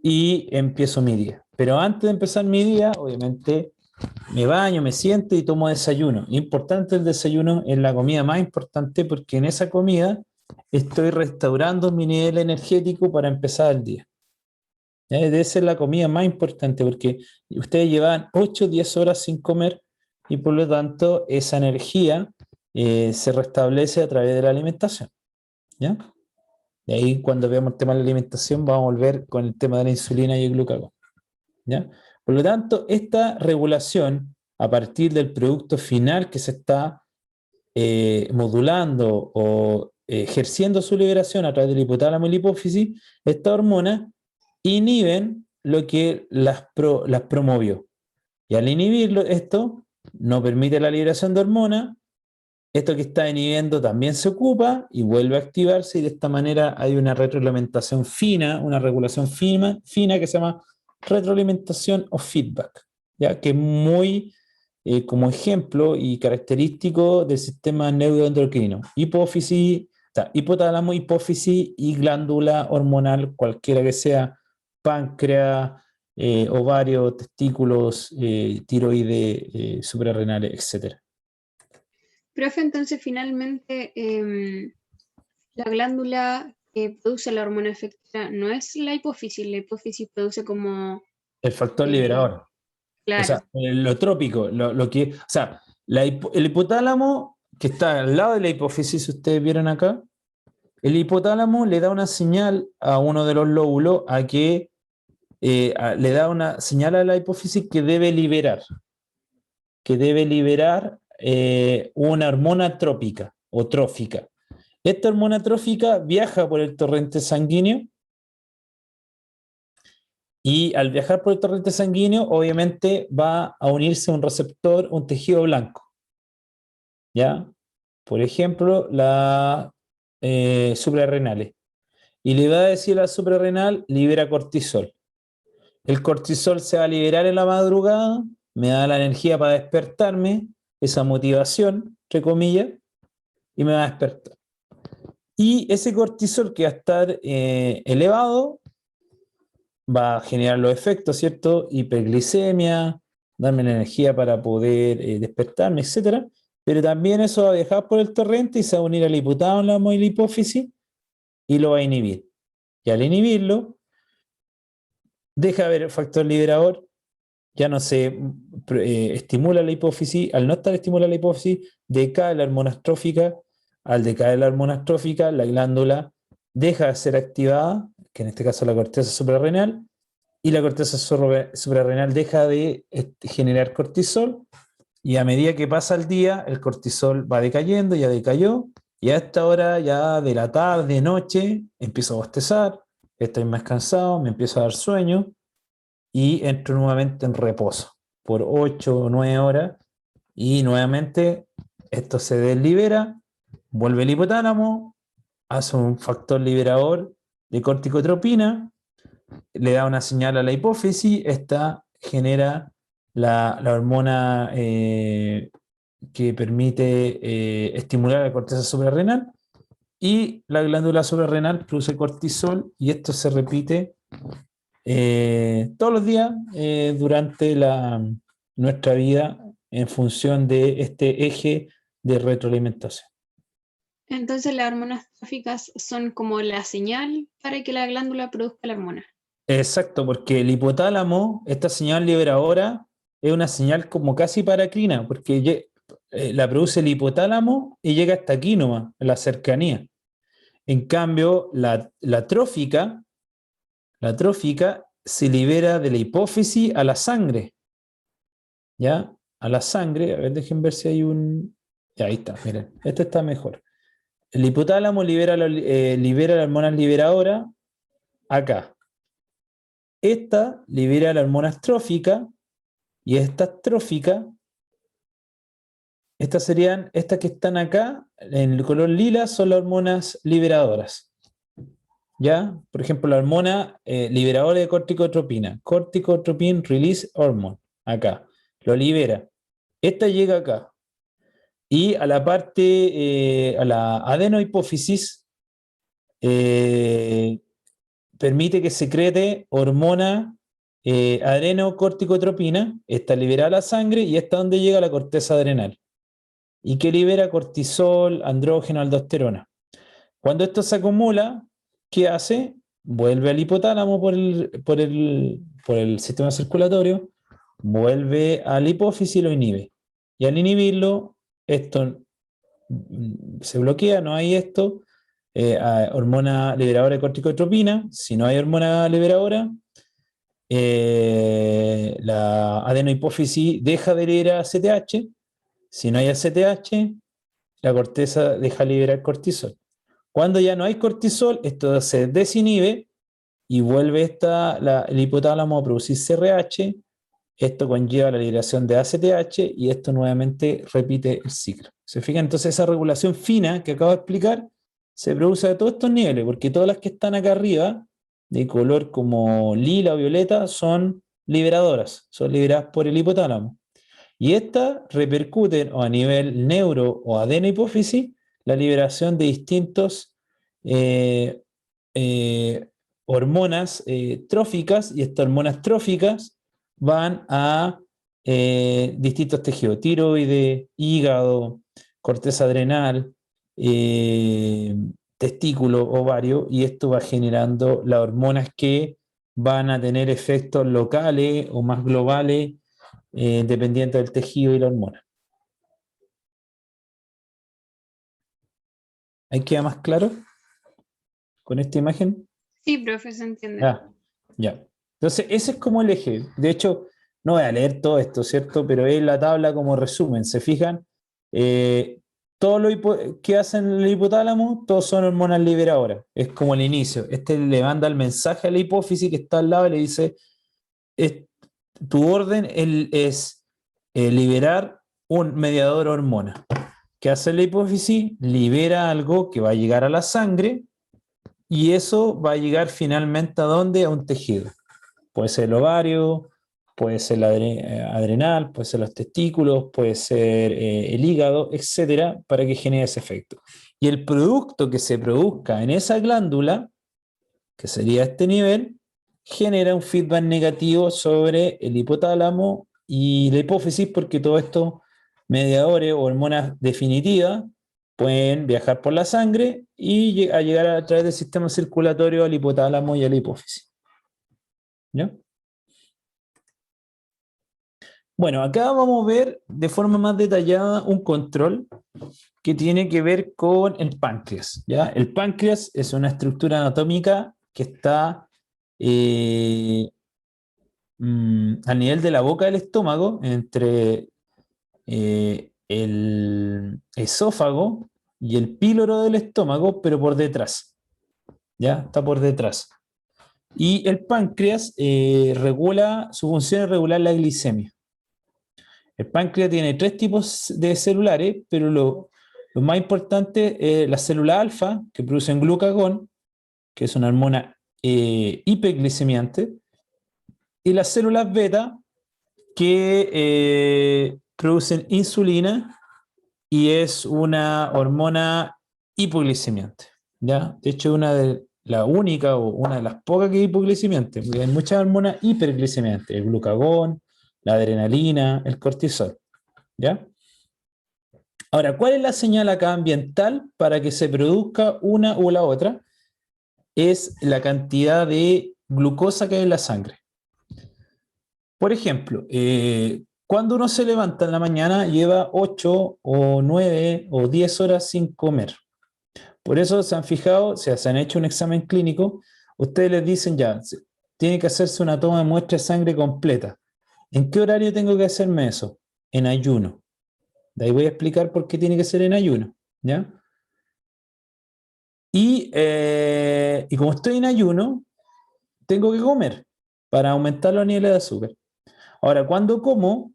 y empiezo mi día. Pero antes de empezar mi día, obviamente, me baño, me siento y tomo desayuno. Importante el desayuno, es la comida más importante porque en esa comida estoy restaurando mi nivel energético para empezar el día. Debe ser la comida más importante porque ustedes llevan 8 o 10 horas sin comer y por lo tanto esa energía se restablece a través de la alimentación. ¿Ya? De ahí cuando veamos el tema de la alimentación vamos a volver con el tema de la insulina y el glucagón. ¿Ya? Por lo tanto, esta regulación a partir del producto final que se está modulando o ejerciendo su liberación a través del hipotálamo y la hipófisis, estas hormonas inhiben lo que las promovió. Y al inhibirlo, esto no permite la liberación de hormonas, esto que está inhibiendo también se ocupa y vuelve a activarse y de esta manera hay una retroalimentación fina, una regulación fina que se llama retroalimentación o feedback, ¿ya? Que es muy como ejemplo y característico del sistema neuroendocrino. Hipófisis, o sea, hipotálamo, hipófisis y glándula hormonal, cualquiera que sea, páncreas, ovario, testículos, tiroides, suprarrenales, etc. Profe, entonces finalmente la glándula que produce la hormona efectora no es la hipófisis produce como, El factor eh, liberador. O sea, claro, lo trópico, o sea, el hipotálamo que está al lado de la hipófisis, ustedes vieron acá, el hipotálamo le da una señal a uno de los lóbulos a que le da una señal a la hipófisis que debe liberar una hormona trópica o trófica. Esta hormona trófica viaja por el torrente sanguíneo y al viajar por el torrente sanguíneo, obviamente va a unirse a un receptor, un tejido blanco. ¿Ya? Por ejemplo, la suprarrenales. Y le va a decir a la suprarrenal, libera cortisol. El cortisol se va a liberar en la madrugada, me da la energía para despertarme, esa motivación, entre comillas, y me va a despertar. Y ese cortisol que va a estar elevado va a generar los efectos, ¿cierto? Hiperglicemia, darme la energía para poder despertarme, etcétera. Pero también eso va a viajar por el torrente y se va a unir al hipotálamo y la hipófisis y lo va a inhibir. Y al inhibirlo, deja de haber el factor liberador, ya no se estimula la hipófisis, al no estar estimulada la hipófisis, decae la hormona estrófica, al decaer la hormona estrófica, la glándula deja de ser activada, que en este caso la corteza suprarrenal, y la corteza suprarrenal deja de generar cortisol, y a medida que pasa el día, el cortisol va decayendo, ya decayó, y a esta hora ya de la tarde, noche, empiezo a bostezar, estoy más cansado, me empiezo a dar sueño, y entro nuevamente en reposo por 8 o 9 horas, y nuevamente esto se deslibera, vuelve el hipotálamo, hace un factor liberador de corticotropina, le da una señal a la hipófisis, esta genera la hormona que permite estimular la corteza suprarrenal y la glándula suprarrenal produce cortisol y esto se repite todos los días durante nuestra vida en función de este eje de retroalimentación. entonces las hormonas tróficas son como la señal para que la glándula produzca la hormona. Exacto, porque el hipotálamo, esta señal liberadora, es una señal como casi paracrina, porque la produce el hipotálamo y llega hasta aquí nomás, en la cercanía. En cambio, la trófica se libera de la hipófisis a la sangre, ¿ya? A la sangre, a ver, dejen ver si hay un... Ya, ahí está, miren, este está mejor. El hipotálamo libera la hormona liberadora acá. Esta libera la hormona estrófica y esta estrófica, estas que están acá, en el color lila, son las hormonas liberadoras. ¿Ya? Por ejemplo, la hormona liberadora de corticotropina, corticotropin release hormone, acá, lo libera. Esta llega acá. Y a la parte, a la adenohipófisis, permite que secrete hormona adrenocorticotropina, esta libera la sangre y esta donde llega la corteza adrenal. Y que libera cortisol, andrógeno, aldosterona. Cuando esto se acumula, ¿qué hace? Vuelve al hipotálamo por el sistema circulatorio, vuelve a la hipófisis y lo inhibe. Y al inhibirlo, esto se bloquea, no hay esto, hormona liberadora de corticotropina. Si no hay hormona liberadora, la adenohipófisis deja de liberar ACTH. Si no hay ACTH, la corteza deja de liberar cortisol. Cuando ya no hay cortisol, esto se desinhibe y vuelve el hipotálamo a producir CRH. Esto conlleva la liberación de ACTH y esto nuevamente repite el ciclo. ¿Se fijan? Entonces esa regulación fina que acabo de explicar se produce a todos estos niveles, porque todas las que están acá arriba, de color como lila o violeta, son liberadoras, son liberadas por el hipotálamo. Y estas repercuten o a nivel neuro o adenohipófisis la liberación de distintos eh, hormonas tróficas, y estas hormonas tróficas van a distintos tejidos, tiroides, hígado, corteza adrenal, testículo, ovario, y esto va generando las hormonas que van a tener efectos locales o más globales dependiendo del tejido y la hormona. ¿Ahí queda más claro con esta imagen? Sí, profe, se entiende. Ah, ya. Entonces, ese es como el eje. De hecho, no voy a leer todo esto, ¿cierto? Pero es la tabla como resumen. ¿Se fijan? Todo lo que hacen el hipotálamo, todos son hormonas liberadoras. Es como el inicio. Este le manda el mensaje a la hipófisis que está al lado y le dice, tu orden es liberar un mediador hormona. ¿Qué hace la hipófisis? Libera algo que va a llegar a la sangre y eso va a llegar finalmente ¿a dónde? A un tejido. Puede ser el ovario, puede ser el adrenal, puede ser los testículos, puede ser el hígado, etcétera, para que genere ese efecto. Y el producto que se produzca en esa glándula, que sería este nivel, genera un feedback negativo sobre el hipotálamo y la hipófisis, porque todos estos mediadores o hormonas definitivas pueden viajar por la sangre y llegar a través del sistema circulatorio al hipotálamo y a la hipófisis. ¿Ya? Bueno, acá vamos a ver de forma más detallada un control que tiene que ver con el páncreas. ¿Ya? El páncreas es una estructura anatómica que está al nivel de la boca del estómago, entre el esófago y el píloro del estómago, pero por detrás. ¿Ya? Está por detrás. Y el páncreas su función es regular la glicemia. El páncreas tiene 3 tipos de celulares, pero lo más importante es la célula alfa, que producen glucagón, que es una hormona hiperglicemiante, y las células beta, que producen insulina y es una hormona hipoglicemiante. ¿Ya? De hecho, la única o una de las pocas que es hipoglicemiante, porque hay muchas hormonas hiperglicemiantes, el glucagón, la adrenalina, el cortisol. ¿Ya? Ahora, ¿cuál es la señal acá ambiental para que se produzca una o la otra? Es la cantidad de glucosa que hay en la sangre. Por ejemplo, cuando uno se levanta en la mañana, lleva 8 o 9 o 10 horas sin comer. Por eso se han fijado, se han hecho un examen clínico, ustedes les dicen ya, tiene que hacerse una toma de muestra de sangre completa. ¿En qué horario tengo que hacerme eso? En ayuno. De ahí voy a explicar por qué tiene que ser en ayuno. ¿Ya? Y como estoy en ayuno, tengo que comer para aumentar los niveles de azúcar. Ahora, cuando como,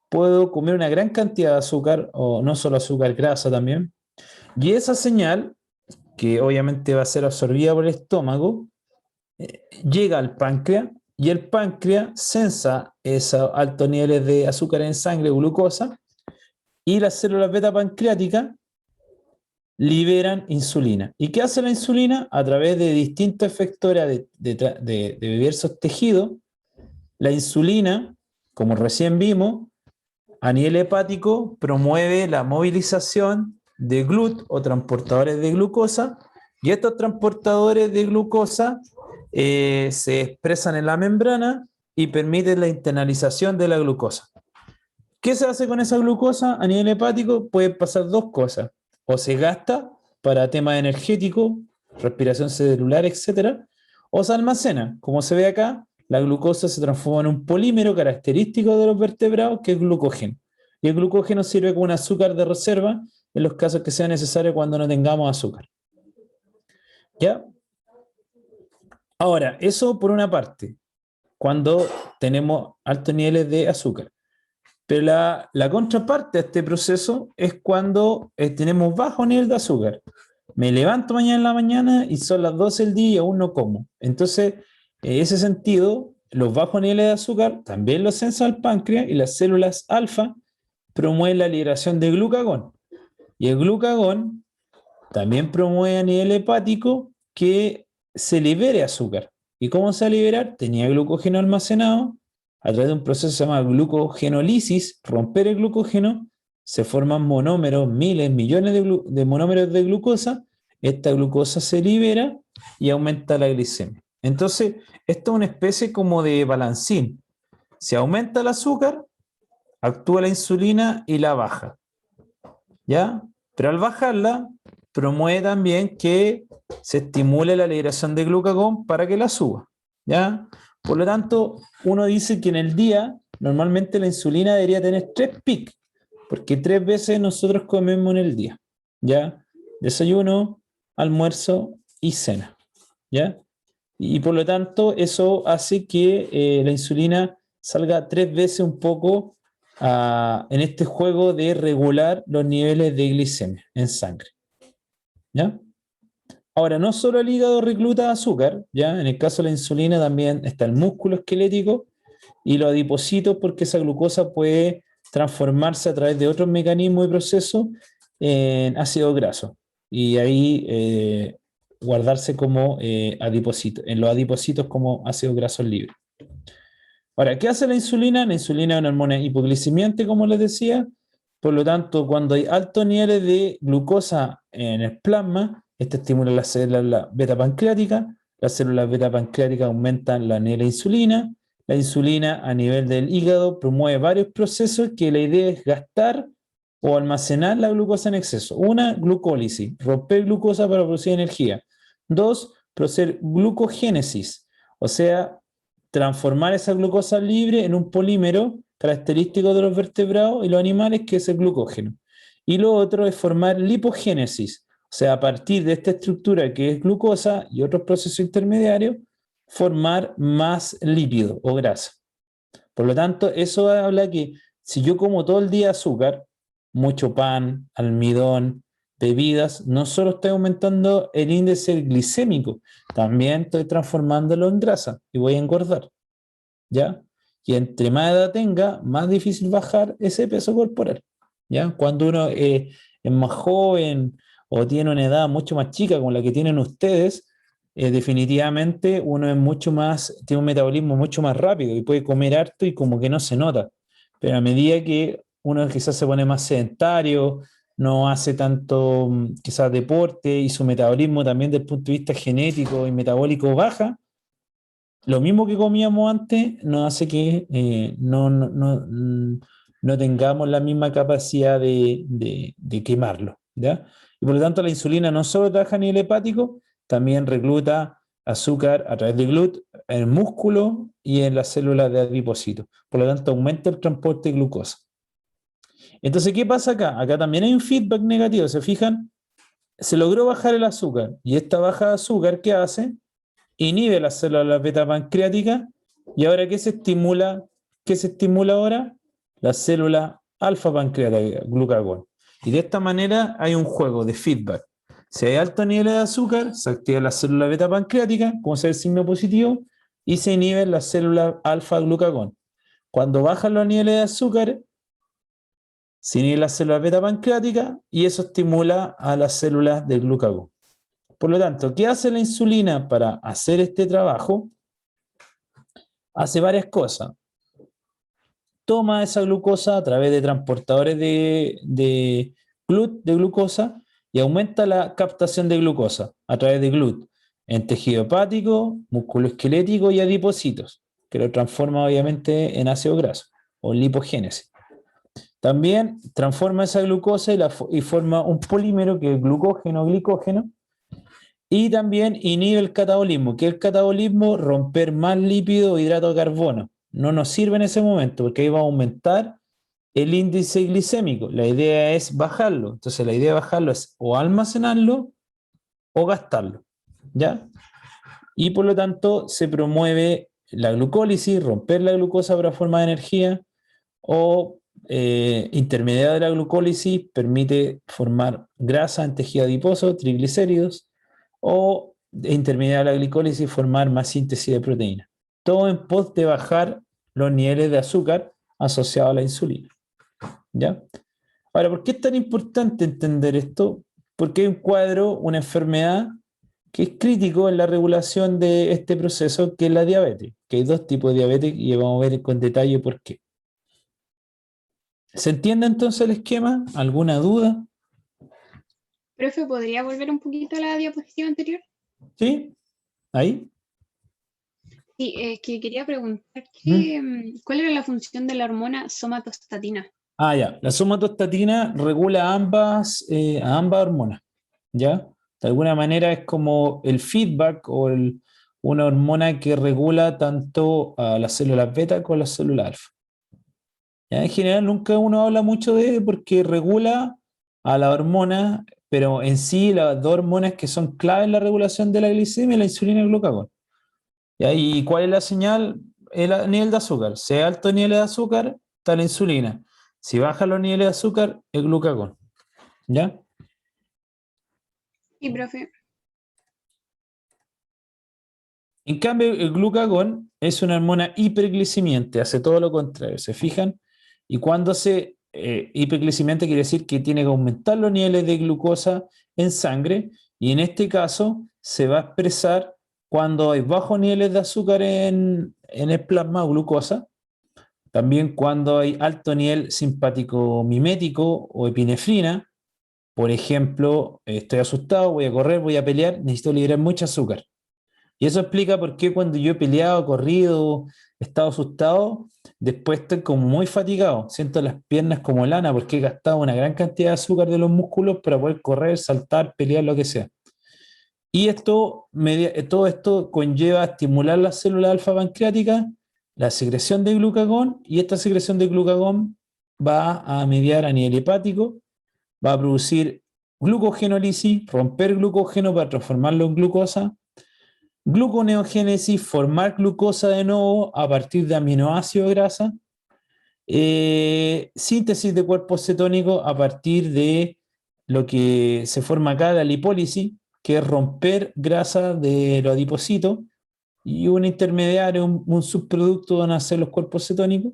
puedo comer una gran cantidad de azúcar, o no solo azúcar, grasa también. Y esa señal, que obviamente va a ser absorbida por el estómago, llega al páncreas y el páncreas sensa esos altos niveles de azúcar en sangre, glucosa, y las células beta pancreáticas liberan insulina. ¿Y qué hace la insulina? A través de distintos efectores de diversos tejidos, La insulina, como recién vimos, a nivel hepático promueve la movilización de GLUT o transportadores de glucosa, y estos transportadores de glucosa se expresan en la membrana y permiten la internalización de la glucosa. ¿Qué se hace con esa glucosa a nivel hepático? Pueden pasar dos cosas. O se gasta para temas energéticos, respiración celular, etcétera, o se almacena. Como se ve acá, la glucosa se transforma en un polímero característico de los vertebrados, que es glucógeno. Y el glucógeno sirve como un azúcar de reserva en los casos que sea necesario cuando no tengamos azúcar. ¿Ya? Ahora, eso por una parte, cuando tenemos altos niveles de azúcar. Pero la contraparte de este proceso es cuando tenemos bajo nivel de azúcar. Me levanto mañana en la mañana y son las 12 del día y aún no como. Entonces, en ese sentido, los bajos niveles de azúcar también los sensa el páncreas, y las células alfa promueven la liberación de glucagón. Y el glucagón también promueve a nivel hepático que se libere azúcar. ¿Y cómo se va a liberar? Tenía glucógeno almacenado. A través de un proceso que se llama glucogenólisis, romper el glucógeno, se forman monómeros, miles, millones de monómeros de glucosa. Esta glucosa se libera y aumenta la glicemia. Entonces, esto es una especie como de balancín. Si aumenta el azúcar, actúa la insulina y la baja, ¿ya? Pero al bajarla, promueve también que se estimule la liberación de glucagón para que la suba, ¿ya? Por lo tanto, uno dice que en el día, normalmente la insulina debería tener 3 pics, porque 3 veces nosotros comemos en el día, ¿ya? Desayuno, almuerzo y cena, ¿ya? Y por lo tanto, eso hace que la insulina salga 3 veces un poco en este juego de regular los niveles de glicemia en sangre, ¿ya? Ahora, no solo el hígado recluta azúcar, ¿ya? En el caso de la insulina también está el músculo esquelético y los adipocitos, porque esa glucosa puede transformarse a través de otros mecanismos y procesos en ácido graso. Y ahí guardarse como adipocitos, en los adipocitos como ácidos grasos libres. Ahora, ¿qué hace la insulina? La insulina es una hormona hipoglicemiante, como les decía. Por lo tanto, cuando hay altos niveles de glucosa en el plasma, este estimula las células beta pancreáticas. Las células beta pancreáticas aumentan la nivel de insulina. La insulina a nivel del hígado promueve varios procesos que la idea es gastar o almacenar la glucosa en exceso. Una, glucólisis, romper glucosa para producir energía. Dos, proceder glucogénesis, o sea, transformar esa glucosa libre en un polímero característico de los vertebrados y los animales, que es el glucógeno. Y lo otro es formar lipogénesis, o sea, a partir de esta estructura que es glucosa y otros procesos intermediarios, formar más lípido o grasa. Por lo tanto, eso habla que si yo como todo el día azúcar, mucho pan, almidón, bebidas, no solo estoy aumentando el índice glicémico, también estoy transformándolo en grasa y voy a engordar, ¿ya? Y entre más edad tenga, más difícil bajar ese peso corporal, ¿ya? Cuando uno es más joven o tiene una edad mucho más chica como la que tienen ustedes, definitivamente uno es mucho más, tiene un metabolismo mucho más rápido y puede comer harto y como que no se nota. Pero a medida que uno quizás se pone más sedentario, no hace tanto quizás deporte y su metabolismo también desde el punto de vista genético y metabólico baja, lo mismo que comíamos antes nos hace que no tengamos la misma capacidad de quemarlo, ¿ya? Y por lo tanto la insulina no solo trabaja a nivel hepático, también recluta azúcar a través de GLUT en el músculo y en las células de adipocitos. Por lo tanto aumenta el transporte de glucosa. Entonces, ¿qué pasa acá? Acá también hay un feedback negativo. ¿Se fijan? Se logró bajar el azúcar, y esta baja de azúcar, ¿qué hace? Inhibe las células beta pancreáticas, y ahora ¿qué se estimula? ¿Qué se estimula ahora? Las células alfa pancreáticas, glucagón. Y de esta manera hay un juego de feedback. Si hay altos niveles de azúcar, se activa la célula beta pancreática, como se ve el signo positivo, y se inhiben las células alfa glucagón. Cuando bajan los niveles de azúcar, se inhiben las células beta pancreáticas y eso estimula a las células del glucagón. Por lo tanto, ¿qué hace la insulina para hacer este trabajo? hace varias cosas. Toma esa glucosa a través de transportadores de glucosa y aumenta la captación de glucosa a través de GLUT en tejido hepático, músculo esquelético y adipocitos, que lo transforma obviamente en ácido graso o lipogénesis. También transforma esa glucosa y forma un polímero que es glucógeno o glicógeno, y también inhibe el catabolismo. ¿Qué es el catabolismo? Romper más lípido o hidrato de carbono. No nos sirve en ese momento porque ahí va a aumentar el índice glicémico. La idea es bajarlo. Entonces la idea de bajarlo es o almacenarlo o gastarlo, ¿ya? Y por lo tanto se promueve la glucólisis, romper la glucosa para formar energía, o intermediada de la glucólisis permite formar grasa en tejido adiposo, triglicéridos, o intermediada de la glicólisis formar más síntesis de proteína. Todo en pos de bajar los niveles de azúcar asociados a la insulina, ¿ya? Ahora, ¿por qué es tan importante entender esto? Porque hay un cuadro, una enfermedad que es crítico en la regulación de este proceso, que es la diabetes, que hay dos tipos de diabetes y vamos a ver con detalle por qué. ¿Se entiende entonces el esquema? ¿Alguna duda? Profe, ¿podría volver un poquito a la diapositiva anterior? ¿Sí? ¿Ahí? Sí, es que quería preguntar ¿Mm? ¿cuál era la función de la hormona somatostatina? Ah, ya. La somatostatina regula a ambas hormonas, ¿ya? De alguna manera es como el feedback o una hormona que regula tanto a las células beta como a las células alfa. ¿Ya? En general nunca uno habla mucho de porque regula a la hormona, pero en sí las dos hormonas que son clave en la regulación de la glicemia, la insulina y el glucagón. ¿Ya? ¿Y cuál es la señal? El nivel de azúcar. Si hay alto nivel de azúcar, está la insulina. Si bajan los niveles de azúcar, el glucagón. ¿Ya? Sí, profe. En cambio, el glucagón es una hormona hiperglicemiante, hace todo lo contrario. ¿Se fijan? Y cuando se hiperglicemiante quiere decir que tiene que aumentar los niveles de glucosa en sangre, y en este caso se va a expresar cuando hay bajos niveles de azúcar en el plasma o glucosa. También cuando hay alto nivel simpático mimético o epinefrina. Por ejemplo, estoy asustado, voy a correr, voy a pelear, necesito liberar mucho azúcar. Y eso explica por qué cuando yo he peleado, corrido, he estado asustado, después estoy como muy fatigado. Siento las piernas como lana porque he gastado una gran cantidad de azúcar de los músculos para poder correr, saltar, pelear, lo que sea. Y todo esto conlleva a estimular las células alfa pancreáticas, la secreción de glucagón, y esta secreción de glucagón va a mediar a nivel hepático, va a producir glucogenólisis, romper glucógeno para transformarlo en glucosa, gluconeogénesis, formar glucosa de nuevo a partir de aminoácidos grasa, síntesis de cuerpos cetónicos a partir de lo que se forma acá, la lipólisis, que es romper grasa de los adipocitos, y un intermediario, un subproducto van a ser los cuerpos cetónicos,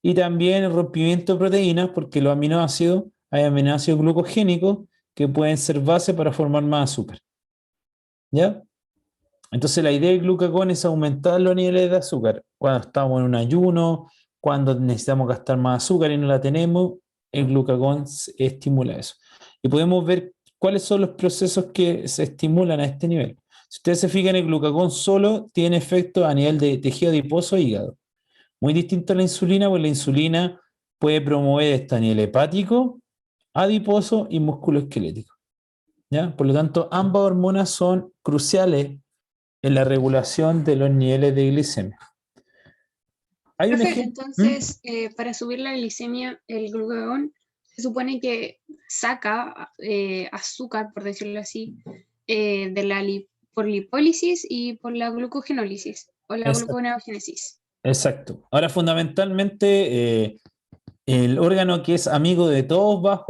y también el rompimiento de proteínas, porque los aminoácidos, hay aminoácidos glucogénicos que pueden ser base para formar más azúcar. ¿Ya? Entonces la idea del glucagón es aumentar los niveles de azúcar. Cuando estamos en un ayuno, cuando necesitamos gastar más azúcar y no la tenemos, el glucagón estimula eso. Y podemos ver cuáles son los procesos que se estimulan a este nivel. Si ustedes se fijan, el glucagón solo tiene efecto a nivel de tejido adiposo e hígado. Muy distinto a la insulina, porque la insulina puede promover esto a nivel hepático, adiposo y músculo esquelético. ¿Ya? Por lo tanto, ambas hormonas son cruciales en la regulación de los niveles de glicemia. Hay un Profe, ejemplo. entonces, para subir la glicemia, el glucagón se supone que saca azúcar, por decirlo así, por lipólisis y por la glucogenólisis o la Exacto. gluconeogénesis. Exacto. Ahora, fundamentalmente, el órgano que es amigo de todos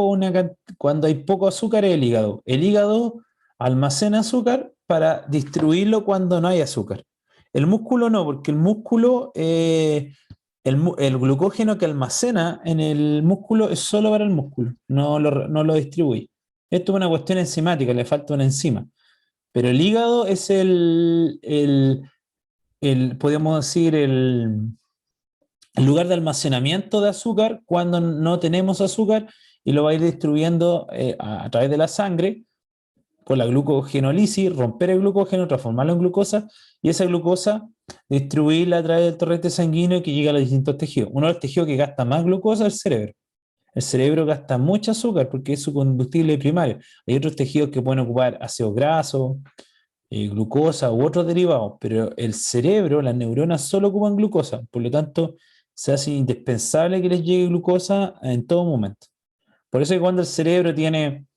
cuando hay poco azúcar es el hígado. El hígado almacena azúcar para distribuirlo cuando no hay azúcar. El músculo no, porque el músculo, el glucógeno que almacena en el músculo es solo para el músculo, no lo distribuye. Esto es una cuestión enzimática, le falta una enzima. Pero el hígado es podemos decir, el lugar de almacenamiento de azúcar cuando no tenemos azúcar y lo va a ir distribuyendo a través de la sangre con la glucogenólisis, romper el glucógeno, transformarlo en glucosa y esa glucosa distribuirla a través del torrente sanguíneo que llega a los distintos tejidos. Uno de los tejidos que gasta más glucosa es el cerebro. El cerebro gasta mucho azúcar porque es su combustible primario. Hay otros tejidos que pueden ocupar ácidos grasos, glucosa u otros derivados, pero el cerebro, las neuronas solo ocupan glucosa, por lo tanto se hace indispensable que les llegue glucosa en todo momento. Por eso es que cuando el cerebro tiene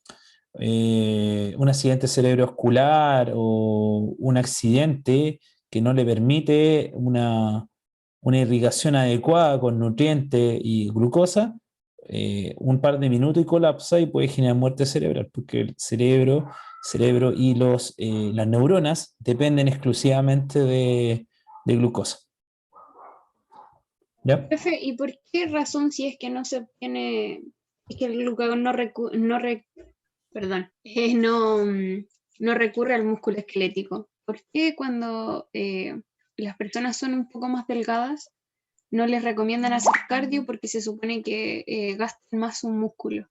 un accidente cerebrovascular o un accidente que no le permite una irrigación adecuada con nutrientes y glucosa, un par de minutos y colapsa y puede generar muerte cerebral, porque el cerebro y las neuronas dependen exclusivamente de glucosa. ¿Ya? Profe, ¿y por qué razón si es que no se obtiene, es que el glucagón no recurre al músculo esquelético? ¿Por qué cuando las personas son un poco más delgadas no les recomiendan hacer cardio porque se supone que gastan más un músculo?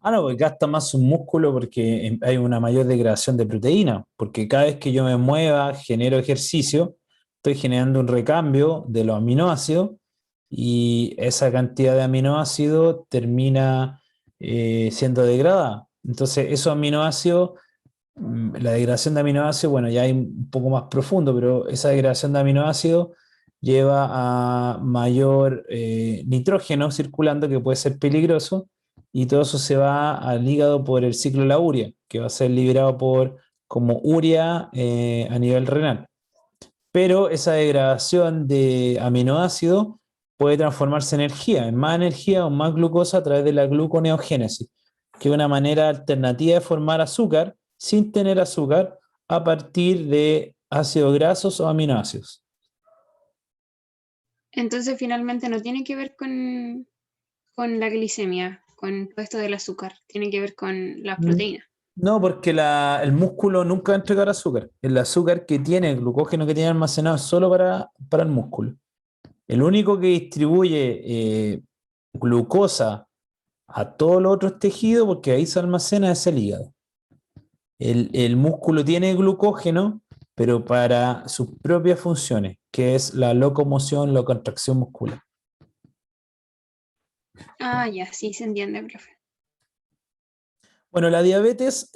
No, pues gasta más un músculo porque hay una mayor degradación de proteína, porque cada vez que yo me mueva, genero ejercicio, estoy generando un recambio de los aminoácidos y esa cantidad de aminoácidos termina siendo degradada. Entonces, esos aminoácidos, la degradación de aminoácidos, bueno, ya hay un poco más profundo, pero esa degradación de aminoácidos lleva a mayor nitrógeno circulando que puede ser peligroso y todo eso se va al hígado por el ciclo de la urea, que va a ser liberado como urea a nivel renal. Pero esa degradación de aminoácidos puede transformarse en más energía o más glucosa a través de la gluconeogénesis, que es una manera alternativa de formar azúcar sin tener azúcar a partir de ácidos grasos o aminoácidos. Entonces finalmente no tiene que ver con la glicemia, con todo esto del azúcar, tiene que ver con las proteínas. No, porque el músculo nunca va a entregar azúcar. El azúcar que tiene, el glucógeno que tiene almacenado es solo para el músculo. El único que distribuye glucosa a todos los otros tejidos, porque ahí se almacena, es el hígado. El músculo tiene glucógeno, pero para sus propias funciones, que es la locomoción, la contracción muscular. Ah, ya, sí se entiende, profe. Bueno, la diabetes,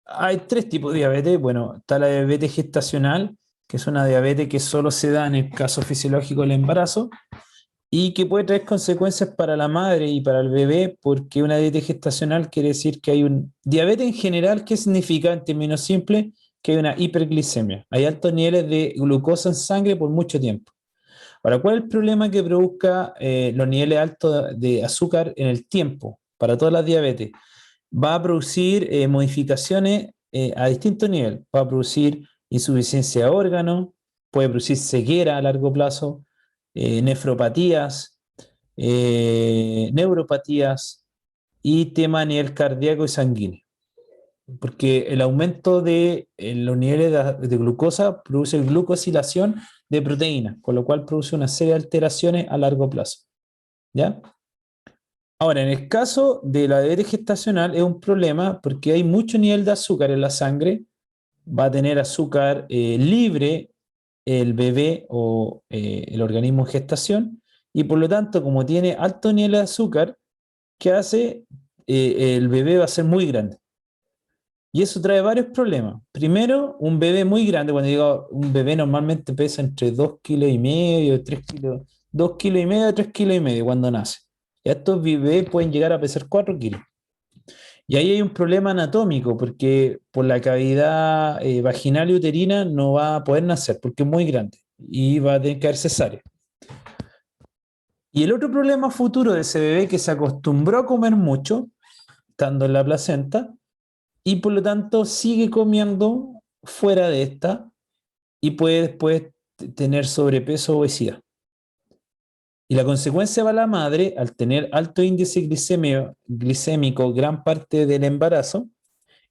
hay tres tipos de diabetes. Bueno, está la diabetes gestacional, que es una diabetes que solo se da en el caso fisiológico del embarazo y que puede traer consecuencias para la madre y para el bebé, porque una diabetes gestacional quiere decir que hay un diabetes en general. ¿Qué significa en términos simples? Que hay una hiperglicemia. Hay altos niveles de glucosa en sangre por mucho tiempo. Ahora, ¿cuál es el problema que produzca los niveles altos de azúcar en el tiempo para todas las diabetes? Va a producir modificaciones a distintos niveles. Va a producir insuficiencia de órganos, puede producir ceguera a largo plazo, nefropatías, neuropatías y tema a nivel cardíaco y sanguíneo. Porque el aumento de los niveles de glucosa produce glucosilación de proteínas, con lo cual produce una serie de alteraciones a largo plazo. ¿Ya? Ahora, en el caso de la diabetes gestacional es un problema porque hay mucho nivel de azúcar en la sangre, va a tener azúcar libre el bebé o el organismo en gestación, y por lo tanto, como tiene alto nivel de azúcar, ¿qué hace? El bebé va a ser muy grande. Y eso trae varios problemas. Primero, un bebé muy grande, cuando digo un bebé normalmente pesa entre 2,5 kilos, 3 kilos, 2,5 kilos a 3,5 kilos cuando nace. Y estos bebés pueden llegar a pesar 4 kilos. Y ahí hay un problema anatómico, porque por la cavidad vaginal y uterina no va a poder nacer, porque es muy grande y va a tener que haber cesárea. Y el otro problema futuro de ese bebé que se acostumbró a comer mucho, estando en la placenta, y por lo tanto sigue comiendo fuera de esta y puede después tener sobrepeso o obesidad. Y la consecuencia para la madre, al tener alto índice glicémico gran parte del embarazo,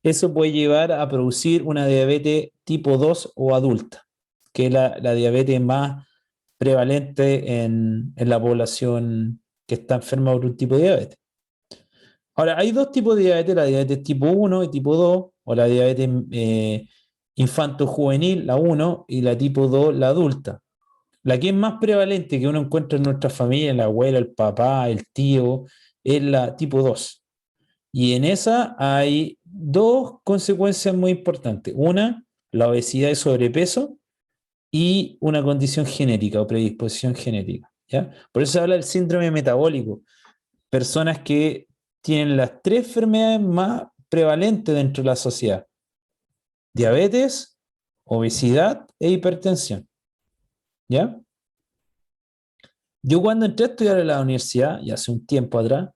eso puede llevar a producir una diabetes tipo 2 o adulta. que es la diabetes más prevalente en la población que está enferma por un tipo de diabetes. Ahora, hay dos tipos de diabetes, la diabetes tipo 1 y tipo 2, o la diabetes infanto-juvenil, la 1, y la tipo 2, la adulta. La que es más prevalente que uno encuentra en nuestra familia, la abuela, el papá, el tío, es la tipo 2. Y en esa hay dos consecuencias muy importantes. Una, la obesidad y sobrepeso, y una condición genética o predisposición genética, ¿ya? Por eso se habla del síndrome metabólico. Personas que tienen las tres enfermedades más prevalentes dentro de la sociedad: diabetes, obesidad e hipertensión, ¿ya? Yo cuando entré a estudiar en la universidad, y hace un tiempo atrás,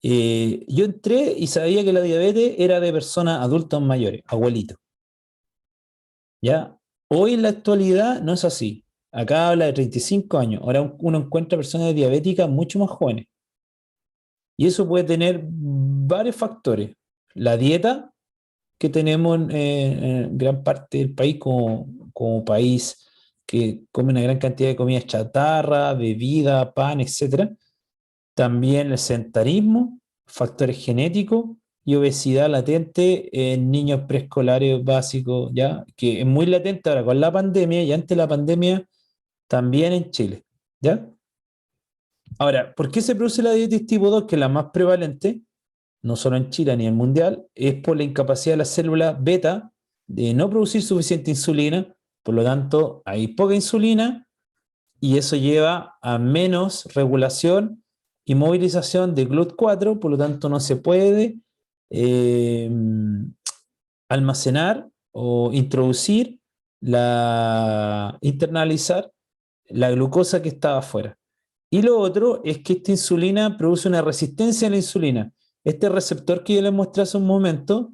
yo entré y sabía que la diabetes era de personas adultos mayores, abuelitos, ¿ya? Hoy en la actualidad no es así. Acá habla de 35 años. Ahora uno encuentra personas diabéticas mucho más jóvenes. Y eso puede tener varios factores. La dieta que tenemos en gran parte del país como país que come una gran cantidad de comida chatarra, bebida, pan, etcétera. También el sedentarismo, factores genéticos y obesidad latente en niños preescolares básicos, ¿ya? Que es muy latente ahora con la pandemia y antes de la pandemia también en Chile, ¿ya? Ahora, ¿por qué se produce la diabetes tipo 2, que es la más prevalente, no solo en Chile ni en el mundial? Es por la incapacidad de las células beta de no producir suficiente insulina, por lo tanto hay poca insulina y eso lleva a menos regulación y movilización de GLUT4, por lo tanto no se puede eh, almacenar o internalizar la glucosa que estaba afuera. Y lo otro es que esta insulina produce una resistencia a la insulina. Este receptor que yo les mostré hace un momento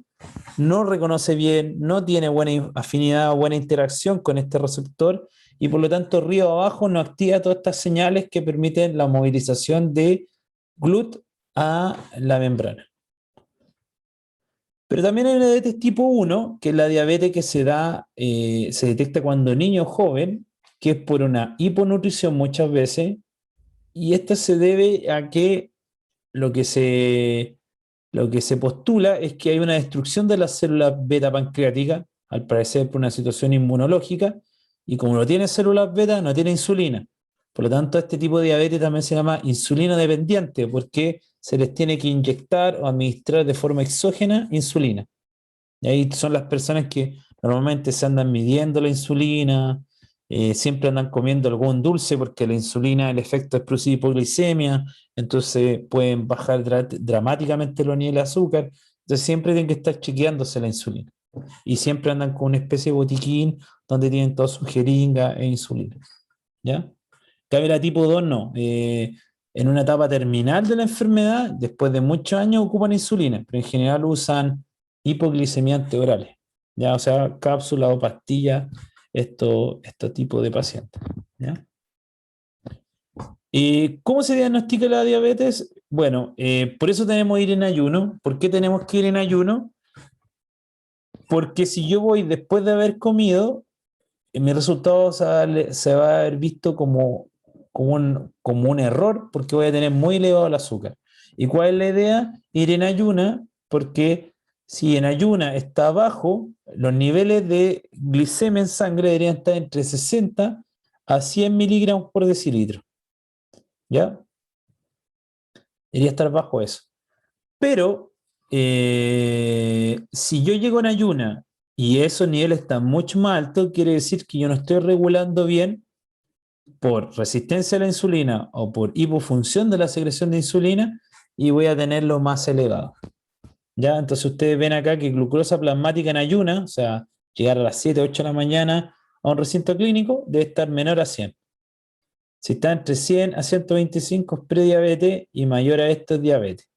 no reconoce bien, no tiene buena afinidad o buena interacción con este receptor y por lo tanto río abajo no activa todas estas señales que permiten la movilización de GLUT a la membrana. Pero también hay una diabetes tipo 1, que es la diabetes que se detecta cuando niño o joven, que es por una hiponutrición muchas veces, y esta se debe a que lo que se, lo que se postula es que hay una destrucción de las células beta pancreáticas, al parecer por una situación inmunológica, y como no tiene células beta, no tiene insulina. Por lo tanto, este tipo de diabetes también se llama insulina dependiente, porque se les tiene que inyectar o administrar de forma exógena insulina. Y ahí son las personas que normalmente se andan midiendo la insulina, siempre andan comiendo algún dulce porque la insulina, el efecto es producir hipoglicemia, entonces pueden bajar dramáticamente los niveles de azúcar. Entonces siempre tienen que estar chequeándose la insulina. Y siempre andan con una especie de botiquín donde tienen toda su jeringa e insulina. ¿Ya? Cabe tipo 2 no. En una etapa terminal de la enfermedad, después de muchos años ocupan insulina, pero en general usan hipoglicemiantes orales, ya, o sea, cápsulas o pastillas, estos tipos de pacientes. ¿Ya? ¿Y cómo se diagnostica la diabetes? Bueno, por eso tenemos que ir en ayuno. ¿Por qué tenemos que ir en ayuno? Porque si yo voy después de haber comido, mi resultado se va a haber visto como un error porque voy a tener muy elevado el azúcar. ¿Y cuál es la idea? Ir en ayuna, porque si en ayuna está bajo, los niveles de glicemia en sangre deberían estar entre 60 a 100 miligramos por decilitro. ¿Ya? Debería estar bajo eso. Pero si yo llego en ayuna y esos niveles están mucho más altos, quiere decir que yo no estoy regulando bien por resistencia a la insulina o por hipofunción de la secreción de insulina y voy a tenerlo más elevado. ¿Ya? Entonces ustedes ven acá que glucosa plasmática en ayuna, o sea, llegar a las 7, 8 de la mañana a un recinto clínico, debe estar menor a 100. Si está entre 100 a 125 es prediabetes y mayor a esto es diabetes,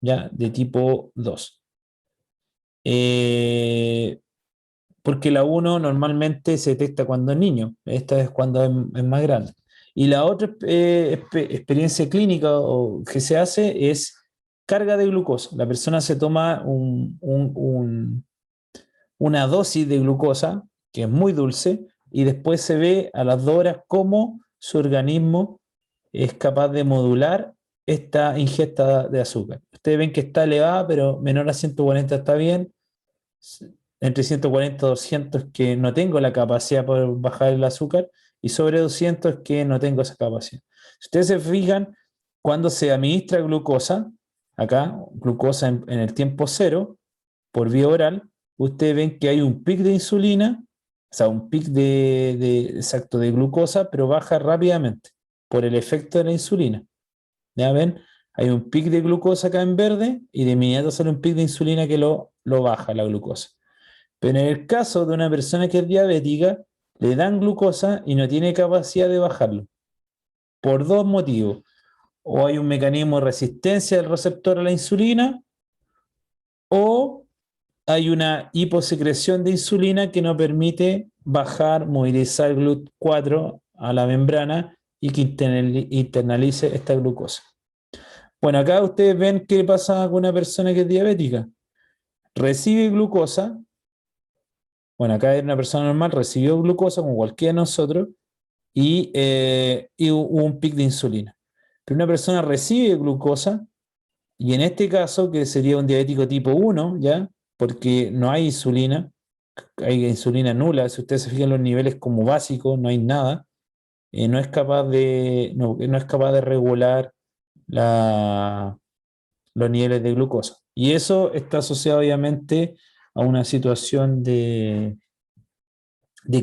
¿ya? De tipo 2. Porque la 1 normalmente se detecta cuando es niño, esta es cuando es más grande. Y la otra experiencia clínica que se hace es carga de glucosa. La persona se toma una dosis de glucosa que es muy dulce, y después se ve a las 2 horas cómo su organismo es capaz de modular esta ingesta de azúcar. Ustedes ven que está elevada, pero menor a 140 está bien, entre 140 y 200 que no tengo la capacidad para bajar el azúcar, y sobre 200 que no tengo esa capacidad. Si ustedes se fijan, cuando se administra glucosa, acá, glucosa en el tiempo cero, por vía oral, ustedes ven que hay un pic de insulina, o sea, un pic exacto, de glucosa, pero baja rápidamente por el efecto de la insulina. ¿Ya ven? Hay un pic de glucosa acá en verde y de inmediato sale un pic de insulina que lo baja la glucosa. Pero en el caso de una persona que es diabética, le dan glucosa y no tiene capacidad de bajarlo. Por dos motivos. O hay un mecanismo de resistencia del receptor a la insulina, o hay una hiposecreción de insulina que no permite bajar, movilizar el GLUT4 a la membrana y que internalice esta glucosa. Bueno, acá ustedes ven qué pasa con una persona que es diabética. Recibe glucosa. Bueno, acá una persona normal recibió glucosa como cualquiera de nosotros y hubo un pic de insulina. Pero una persona recibe glucosa y en este caso, que sería un diabético tipo 1, ¿ya? Porque no hay insulina, hay insulina nula, si ustedes se fijan los niveles como básicos, no hay nada, no es capaz no es capaz de regular los niveles de glucosa. Y eso está asociado obviamente a una situación de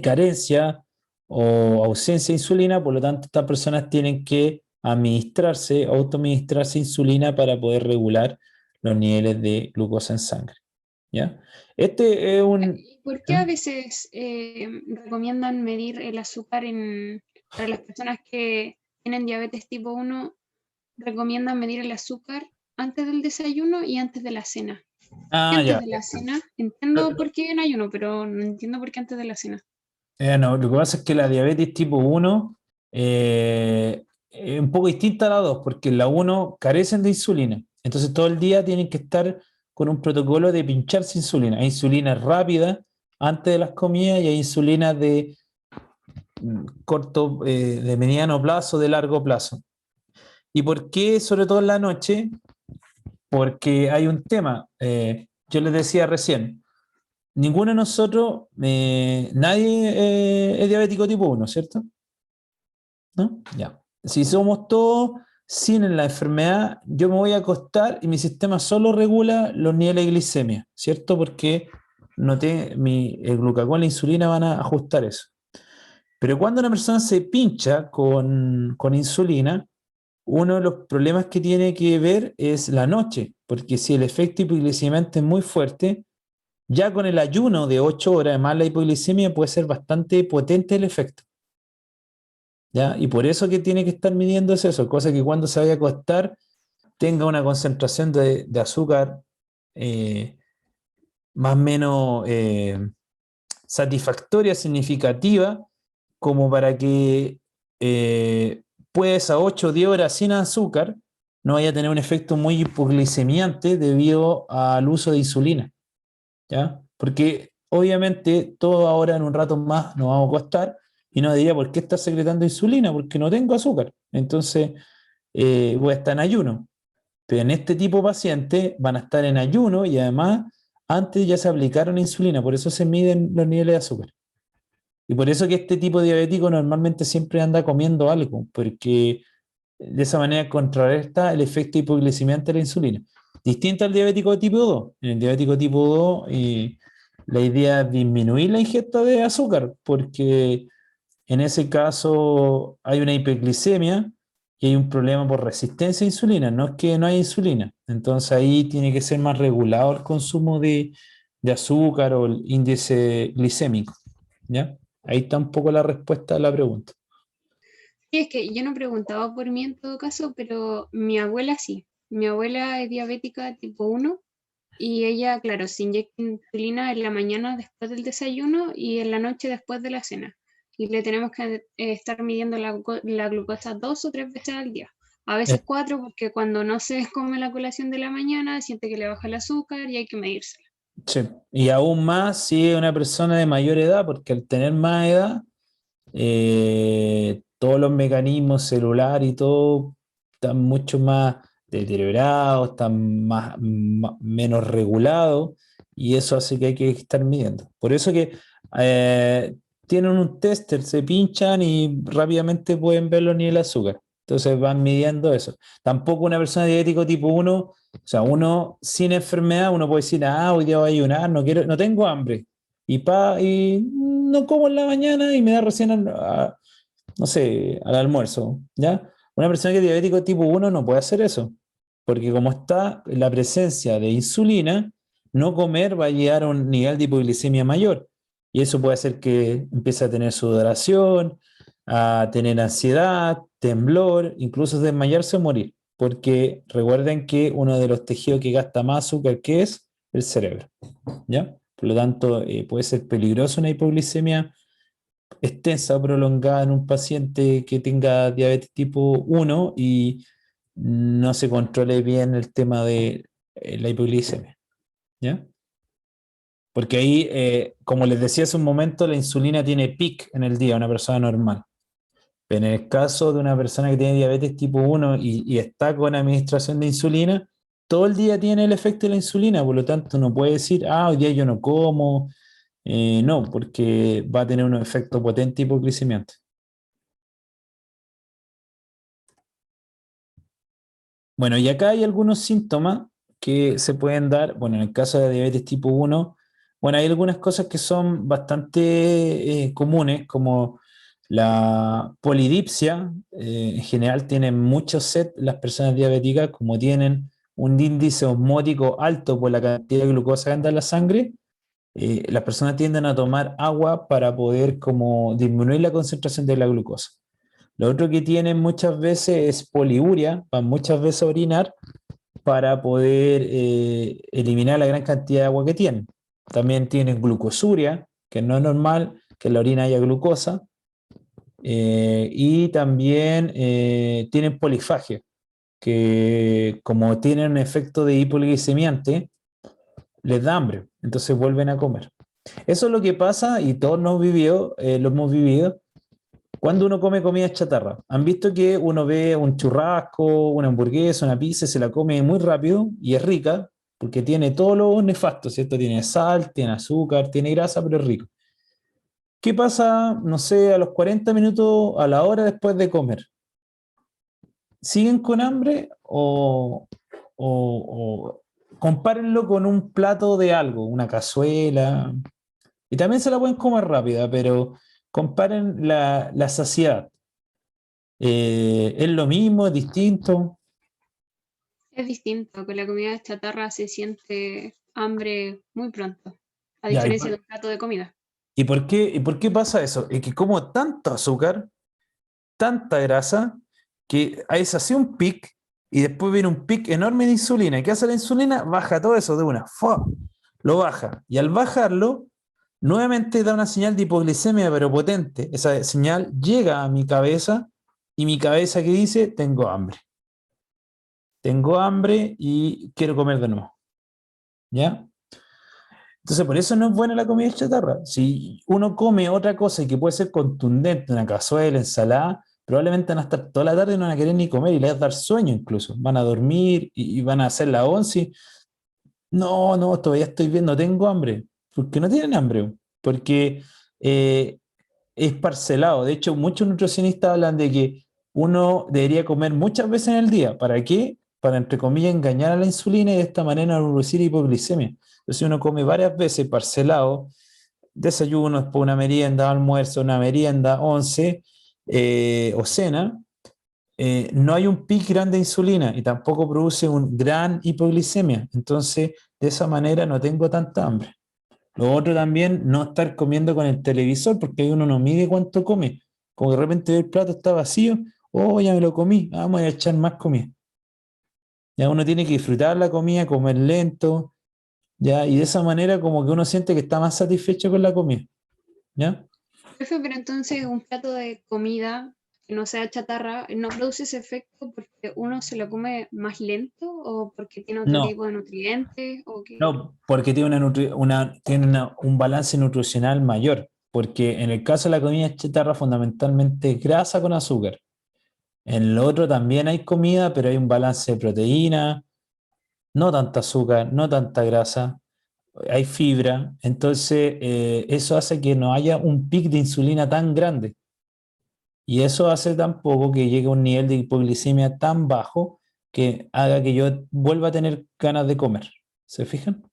carencia o ausencia de insulina, por lo tanto estas personas tienen que autoadministrarse insulina para poder regular los niveles de glucosa en sangre. ¿Ya? Este es un... ¿Por qué a veces recomiendan medir el azúcar para las personas que tienen diabetes tipo 1? Recomiendan medir el azúcar antes del desayuno y antes de la cena. Antes Ya. de la cena, entiendo por qué en ayuno, pero no entiendo por qué antes de la cena. No, lo que pasa es que la diabetes tipo 1 es un poco distinta a la 2, porque la 1 carecen de insulina. Entonces todo el día tienen que estar con un protocolo de pincharse insulina. Hay insulina rápida antes de las comidas y hay insulina de corto, de mediano plazo, de largo plazo. ¿Y por qué sobre todo en la noche? Porque hay un tema. Yo les decía recién, ninguno de nosotros, nadie es diabético tipo 1, ¿cierto? ¿No? Ya. Si somos todos sin la enfermedad, yo me voy a acostar y mi sistema solo regula los niveles de glicemia, ¿cierto? Porque el glucagón y la insulina van a ajustar eso. Pero cuando una persona se pincha con insulina, uno de los problemas que tiene que ver es la noche, porque si el efecto hipoglicemiante es muy fuerte, ya con el ayuno de 8 horas, además la hipoglicemia puede ser bastante potente el efecto. ¿Ya? Y por eso que tiene que estar midiendo eso, cosa que cuando se vaya a acostar tenga una concentración de azúcar eh, más o menos satisfactoria, significativa, como para que puedes a 8 o 10 horas sin azúcar no vaya a tener un efecto muy hipoglicemiante debido al uso de insulina. ¿Ya? Porque obviamente todo ahora en un rato más nos vamos a acostar y no diría por qué estás secretando insulina, porque no tengo azúcar. Entonces voy a estar en ayuno. Pero en este tipo de pacientes van a estar en ayuno y además antes ya se aplicaron insulina, por eso se miden los niveles de azúcar. Y por eso que este tipo de diabético normalmente siempre anda comiendo algo, porque de esa manera contrarresta el efecto hipoglicemiante de la insulina. Distinto al diabético tipo 2. En el diabético tipo 2 la idea es disminuir la ingesta de azúcar, porque en ese caso hay una hiperglicemia y hay un problema por resistencia a insulina, no es que no haya insulina. Entonces ahí tiene que ser más regulado el consumo de azúcar o el índice glicémico. ¿Ya? Ahí está un poco la respuesta a la pregunta. Sí, es que yo no preguntaba por mí en todo caso, pero mi abuela sí. Mi abuela es diabética tipo 1 y ella, claro, se inyecta insulina en la mañana después del desayuno y en la noche después de la cena. Y le tenemos que estar midiendo la glucosa 2 o 3 veces al día. A veces 4 porque cuando no se come la colación de la mañana siente que le baja el azúcar y hay que medírsela. Sí. Y aún más si es una persona de mayor edad, porque al tener más edad, todos los mecanismos celulares y todo están mucho más deteriorados, están menos regulados, y eso hace que hay que estar midiendo. Por eso que eh, tienen un tester, se pinchan y rápidamente pueden ver los niveles de azúcar. Entonces van midiendo eso. Tampoco una persona diabético tipo uno, o sea, uno sin enfermedad, uno puede decir, ah, hoy día voy a ayunar, no quiero, no tengo hambre. Y no como en la mañana y me da recién, no sé, al almuerzo, ¿ya? Una persona que es diabético tipo uno no puede hacer eso, porque como está la presencia de insulina, no comer va a llegar a un nivel de hipoglicemia mayor. Y eso puede hacer que empiece a tener sudoración, a tener ansiedad, temblor, incluso desmayarse o morir. Porque recuerden que uno de los tejidos que gasta más azúcar que es el cerebro, ¿ya? Por lo tanto, puede ser peligroso una hipoglicemia extensa o prolongada en un paciente que tenga diabetes tipo uno y no se controle bien el tema de la hipoglicemia, ¿ya? Porque ahí, como les decía hace un momento, la insulina tiene pic en el día, una persona normal. Pero en el caso de una persona que tiene diabetes tipo uno y está con administración de insulina, todo el día tiene el efecto de la insulina, por lo tanto no puede decir, ah, hoy día yo no como, no, porque va a tener un efecto potente hipoglicemiante. Bueno, y acá hay algunos síntomas que se pueden dar, bueno, en el caso de diabetes tipo uno, bueno, hay algunas cosas que son bastante comunes, como la polidipsia. En general tienen mucho sed las personas diabéticas, como tienen un índice osmótico alto por la cantidad de glucosa que anda en la sangre. Las personas tienden a tomar agua para poder como disminuir la concentración de la glucosa. Lo otro que tienen muchas veces es poliuria, van muchas veces a orinar para poder eliminar la gran cantidad de agua que tienen. También tienen glucosuria, que no es normal que en la orina haya glucosa, y también tienen polifagia, que como tienen un efecto de hipoglicemiante, les da hambre, entonces vuelven a comer. Eso es lo que pasa y todos lo hemos vivido cuando uno come comida chatarra. Han visto que uno ve un churrasco, una hamburguesa, una pizza, se la come muy rápido y es rica porque tiene todo lo nefasto, ¿cierto? Tiene sal, tiene azúcar, tiene grasa, pero es rico. ¿Qué pasa, no sé, a los 40 minutos, a la hora después de comer? ¿Siguen con hambre o compárenlo con un plato de algo, una cazuela? Y también se la pueden comer rápida, pero comparen la saciedad. ¿Es lo mismo? ¿Es distinto? Es distinto, con la comida chatarra se siente hambre muy pronto, a Ya, diferencia de un plato de comida. y por qué pasa eso? Es que como tanto azúcar, tanta grasa, que ahí se hace un pic y después viene un pic enorme de insulina. ¿Y qué hace la insulina? Baja todo eso de una. ¡Fua! Lo baja. Y al bajarlo, nuevamente da una señal de hipoglicemia, pero potente. Esa señal llega a mi cabeza y mi cabeza que dice, tengo hambre. Tengo hambre y quiero comer de nuevo. ¿Ya? Entonces, por eso no es buena la comida chatarra. Si uno come otra cosa y que puede ser contundente, una cazuela, ensalada, probablemente van a estar toda la tarde y no van a querer ni comer y les va a dar sueño incluso. Van a dormir y van a hacer la once. No, no, todavía estoy viendo, tengo hambre. Porque no tienen hambre. Porque eh, es parcelado. De hecho, muchos nutricionistas hablan de que uno debería comer muchas veces en el día. ¿Para qué? Para, entre comillas, engañar a la insulina y de esta manera reducir hipoglicemia. Entonces uno come varias veces parcelado, desayuno, después una merienda, almuerzo, una merienda, once o cena. No hay un pic grande de insulina y tampoco produce un gran hipoglicemia. Entonces, de esa manera no tengo tanta hambre. Lo otro también, no estar comiendo con el televisor, porque ahí uno no mide cuánto come. Como de repente ve el plato está vacío, oh, ya me lo comí, vamos a echar más comida. Ya uno tiene que disfrutar la comida, comer lento, ya, y de esa manera como que uno siente que está más satisfecho con la comida, ¿ya? Profe, pero entonces un plato de comida que no sea chatarra, ¿no produce ese efecto porque uno se lo come más lento o porque tiene otro No, tipo de nutrientes o que... no, porque tiene, un balance nutricional mayor, porque en el caso de la comida chatarra fundamentalmente es grasa con azúcar. En el otro también hay comida, pero hay un balance de proteína, no tanta azúcar, no tanta grasa, hay fibra, entonces eso hace que no haya un pic de insulina tan grande y eso hace tampoco que llegue a un nivel de hipoglicemia tan bajo que haga que yo vuelva a tener ganas de comer. ¿Se fijan?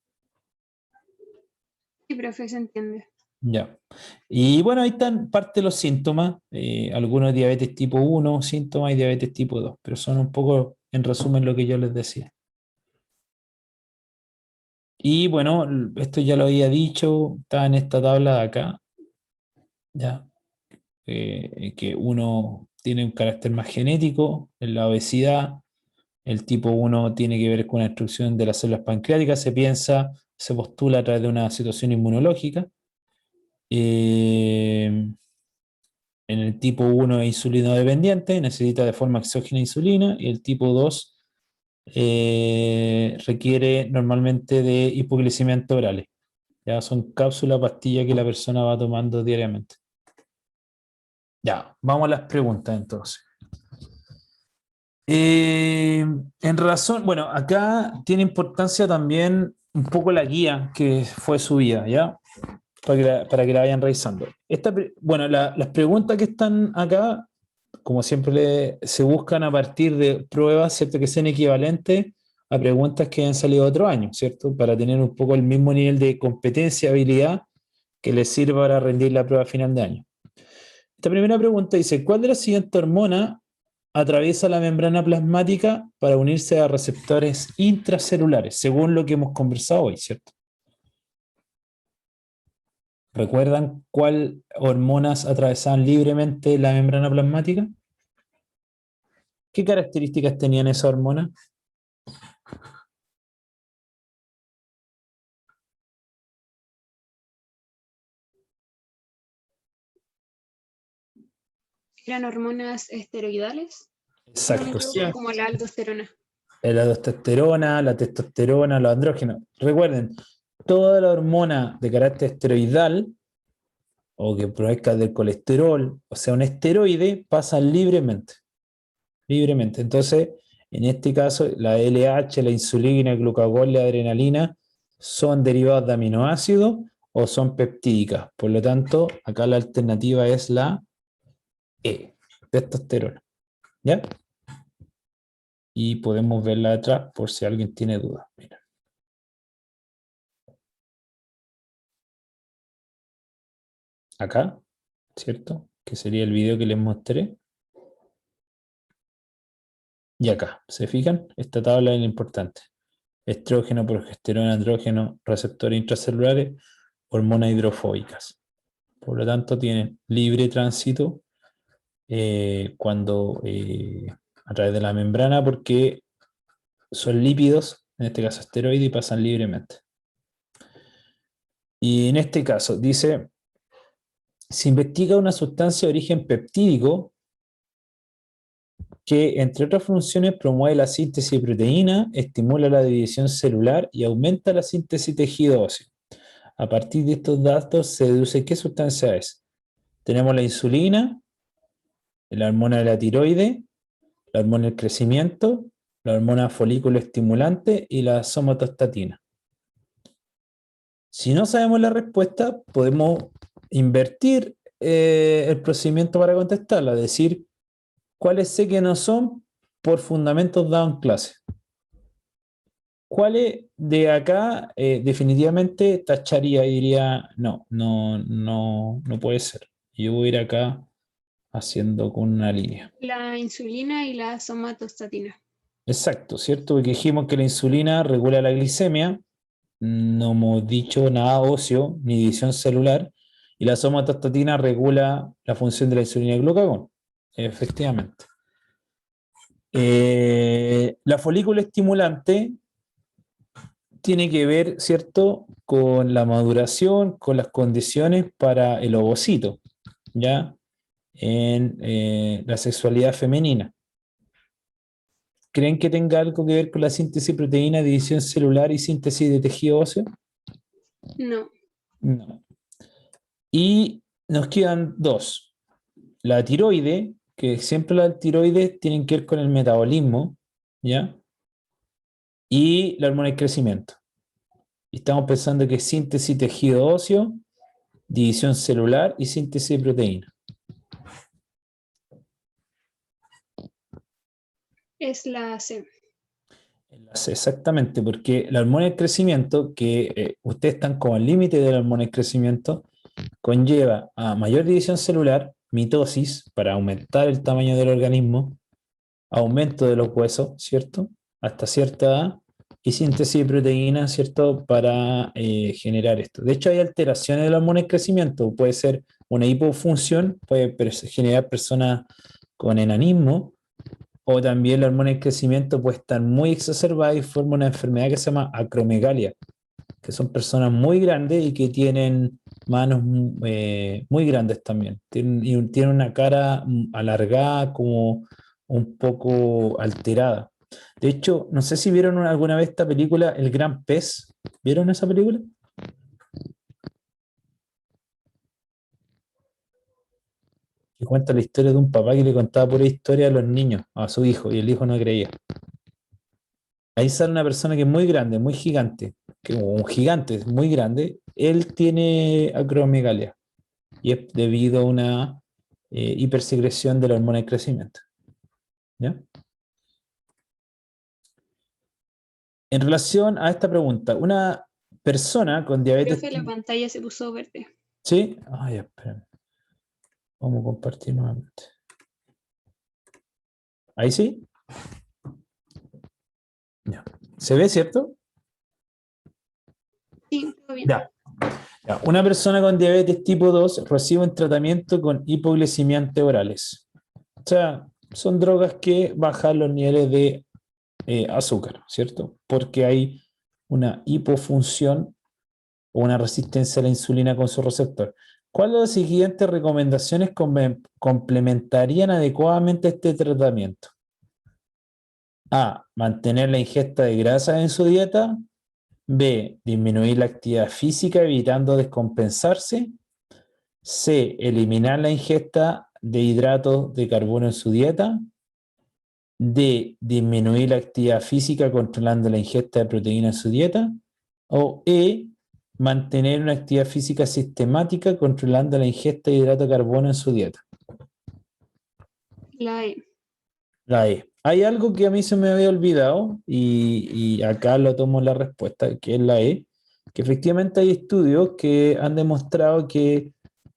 Sí, profe, se entiende. Ya. Y bueno, ahí están parte de los síntomas, algunos diabetes tipo 1 síntomas y diabetes tipo 2 pero son un poco, en resumen, lo que yo les decía. Y bueno, esto ya lo había dicho, está en esta tabla de acá, ya, que uno tiene un carácter más genético, en la obesidad, el tipo 1 tiene que ver con la destrucción de las células pancreáticas, se postula a través de una situación inmunológica. En el tipo 1 es insulino dependiente, necesita de forma exógena insulina, y el tipo 2 requiere normalmente de hipoglicemiantes orales. Ya son cápsulas, pastillas que la persona va tomando diariamente. Ya, vamos a las preguntas entonces. En razón, bueno, acá tiene importancia también un poco la guía que fue subida, ¿ya? Para que la vayan revisando. Bueno, las preguntas que están acá, como siempre se buscan a partir de pruebas, ¿cierto? Que sean equivalentes a preguntas que han salido otro año, ¿cierto? Para tener un poco el mismo nivel de competencia, habilidad que les sirva para rendir la prueba a final de año. Esta primera pregunta dice, ¿cuál de las siguientes hormonas atraviesa la membrana plasmática para unirse a receptores intracelulares, según lo que hemos conversado hoy, ¿cierto? ¿Recuerdan cuál hormonas atravesaban libremente la membrana plasmática? ¿Qué características tenían esas hormonas? ¿Eran hormonas esteroidales? Si no me Exacto, sí. equivoco, como la aldosterona. La testosterona, los andrógenos. Recuerden, toda la hormona de carácter esteroidal o que produzca del colesterol, o sea, un esteroide, pasan libremente. Libremente. Entonces, en este caso, la LH, la insulina, el glucagón, la adrenalina, son derivados de aminoácidos o son peptídicas. Por lo tanto, acá la alternativa es la E, testosterona. ¿Ya? Y podemos verla atrás por si alguien tiene dudas. Mira. Acá, ¿cierto? Que sería el video que les mostré. Y acá, ¿se fijan? Esta tabla es la importante. Estrógeno, progesterona, andrógeno, receptores intracelulares, hormonas hidrofóbicas. Por lo tanto, tienen libre tránsito a través de la membrana porque son lípidos, en este caso esteroides, y pasan libremente. Y en este caso dice, se investiga una sustancia de origen peptídico que, entre otras funciones, promueve la síntesis de proteína, estimula la división celular y aumenta la síntesis de tejido óseo. A partir de estos datos se deduce qué sustancia es. Tenemos la insulina, la hormona de la tiroide, la hormona del crecimiento, la hormona folículo estimulante y la somatostatina. Si no sabemos la respuesta, podemos invertir el procedimiento para contestarla, es decir, cuáles sé que no son por fundamentos dados en clase. ¿Cuáles de acá definitivamente tacharía y diría no puede ser? Yo voy a ir acá haciendo con una línea. La insulina y la somatostatina. Exacto, ¿cierto? Porque dijimos que la insulina regula la glicemia, no hemos dicho nada óseo ni división celular, y la somatostatina regula la función de la insulina y el glucagón, efectivamente. La folícula estimulante tiene que ver, ¿cierto?, con la maduración, con las condiciones para el ovocito, ¿ya? en la sexualidad femenina. ¿Creen que tenga algo que ver con la síntesis de proteína, división celular y síntesis de tejido óseo? No. No. Y nos quedan dos. La tiroide, que siempre las tiroides tienen que ver con el metabolismo, ¿ya? Y la hormona del crecimiento. Estamos pensando que es síntesis de tejido óseo, división celular y síntesis de proteína. Es la C. Exactamente, porque la hormona del crecimiento, que ustedes están como al límite de la hormona del crecimiento, conlleva a mayor división celular, mitosis, para aumentar el tamaño del organismo, aumento de los huesos, ¿cierto? Hasta cierta edad, y síntesis de proteínas, ¿cierto? Para generar esto. De hecho, hay alteraciones de la hormona del crecimiento. Puede ser una hipofunción, puede generar personas con enanismo, o también la hormona del crecimiento puede estar muy exacerbada y forma una enfermedad que se llama acromegalia, que son personas muy grandes y que tienen manos muy grandes también. Tienen una cara alargada, como un poco alterada. De hecho, no sé si vieron alguna vez esta película, El Gran Pez. ¿Vieron esa película? Que cuenta la historia de un papá que le contaba pura historia a los niños, a su hijo, y el hijo no creía. Ahí sale una persona que es muy grande, muy gigante, que un gigante muy grande. Él tiene acromegalia y es debido a una hipersecreción de la hormona del crecimiento. ¿Ya? En relación a esta pregunta, una persona con diabetes Profe, la pantalla se puso verde. ¿Sí? Ay, espérame. Vamos a compartir nuevamente. ¿Ahí sí? Ya. ¿Se ve, cierto? Sí, todo bien. Ya. Ya. Una persona con diabetes tipo 2 recibe un tratamiento con hipoglicemiantes orales. O sea, son drogas que bajan los niveles de azúcar, ¿cierto? Porque hay una hipofunción o una resistencia a la insulina con su receptor. ¿Cuáles de las siguientes recomendaciones complementarían adecuadamente este tratamiento? A. Mantener la ingesta de grasa en su dieta. B. Disminuir la actividad física evitando descompensarse. C. Eliminar la ingesta de hidratos de carbono en su dieta. D. Disminuir la actividad física controlando la ingesta de proteína en su dieta. O E. Mantener una actividad física sistemática controlando la ingesta de hidrato de carbono en su dieta. La E. La E. Hay algo que a mí se me había olvidado y acá lo tomo la respuesta, que es la E, que efectivamente hay estudios que han demostrado que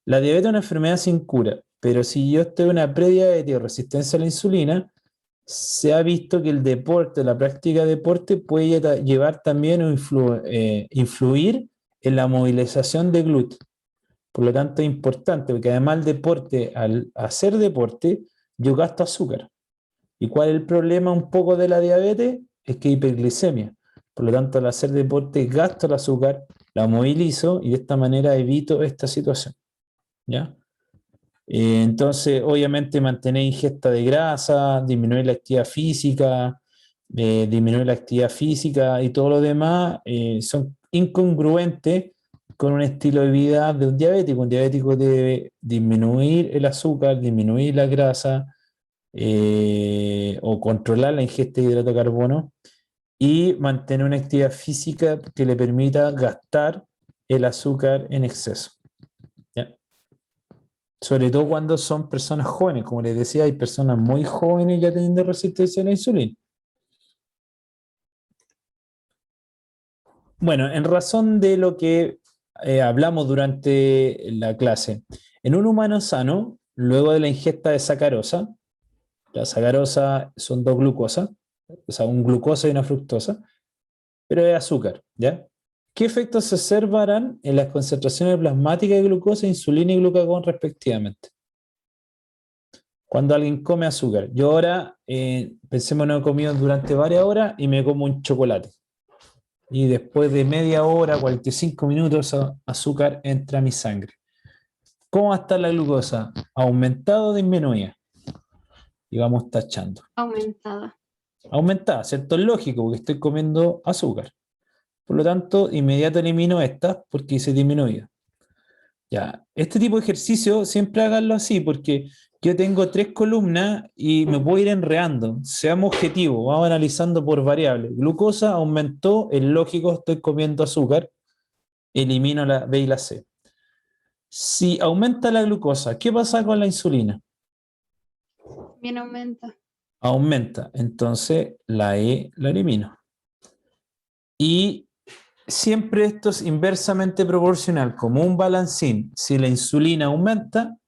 la diabetes es una enfermedad sin cura, pero si yo estoy en una prediabetes o resistencia a la insulina, se ha visto que el deporte, la práctica de deporte puede llevar también o influir en la movilización de glúteo. Por lo tanto, es importante, porque además el deporte, al hacer deporte, yo gasto azúcar. ¿Y cuál es el problema un poco de la diabetes? Es que hay hiperglicemia. Por lo tanto, al hacer deporte, gasto el azúcar, la movilizo y de esta manera evito esta situación. ¿Ya? Entonces, obviamente, mantener ingesta de grasa, disminuir la actividad física, y todo lo demás son incongruentes con un estilo de vida de un diabético. Un diabético debe disminuir el azúcar, disminuir la grasa o controlar la ingesta de hidrato de carbono y mantener una actividad física que le permita gastar el azúcar en exceso. ¿Ya? Sobre todo cuando son personas jóvenes, como les decía, hay personas muy jóvenes ya teniendo resistencia a la insulina. Bueno, en razón de lo que hablamos durante la clase, en un humano sano, luego de la ingesta de sacarosa, la sacarosa son dos glucosas, o sea, un glucosa y una fructosa, pero es azúcar, ¿ya? ¿Qué efectos se observarán en las concentraciones plasmáticas de glucosa, insulina y glucagón respectivamente? Cuando alguien come azúcar. Yo ahora, pensemos, no he comido durante varias horas y me como un chocolate. Y después de media hora, 45 minutos, azúcar entra a mi sangre. ¿Cómo va a estar la glucosa? ¿Aumentada o disminuida? Y vamos tachando. Aumentada. Aumentada, ¿cierto? Es lógico, porque estoy comiendo azúcar. Por lo tanto, inmediato elimino estas porque se disminuye. Ya, este tipo de ejercicio siempre háganlo así, porque yo tengo 3 columnas y me puedo ir enredando. Seamos objetivos, vamos analizando por variables. Glucosa aumentó, es lógico, estoy comiendo azúcar, elimino la B y la C. Si aumenta la glucosa, ¿qué pasa con la insulina? Bien aumenta. Aumenta, entonces la E la elimino. Y siempre esto es inversamente proporcional, como un balancín. Si la insulina aumenta,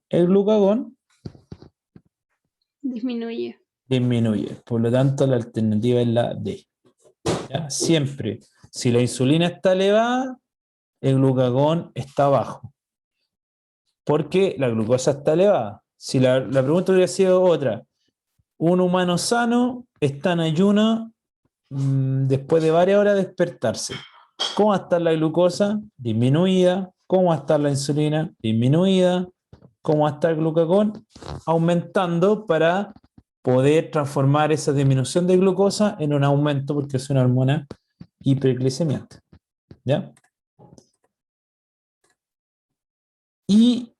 el glucagón Disminuye. disminuye. Por lo tanto, la alternativa es la D. ¿Ya? Siempre, si la insulina está elevada, el glucagón está bajo. Porque la glucosa está elevada. Si la pregunta hubiera sido otra, un humano sano está en ayuno después de varias horas de despertarse. ¿Cómo va a estar la glucosa? Disminuida. ¿Cómo va a estar la insulina? Disminuida. ¿Cómo va a estar el glucagón? Aumentando para poder transformar esa disminución de glucosa en un aumento porque es una hormona hiperglicemiante. ¿Ya? Y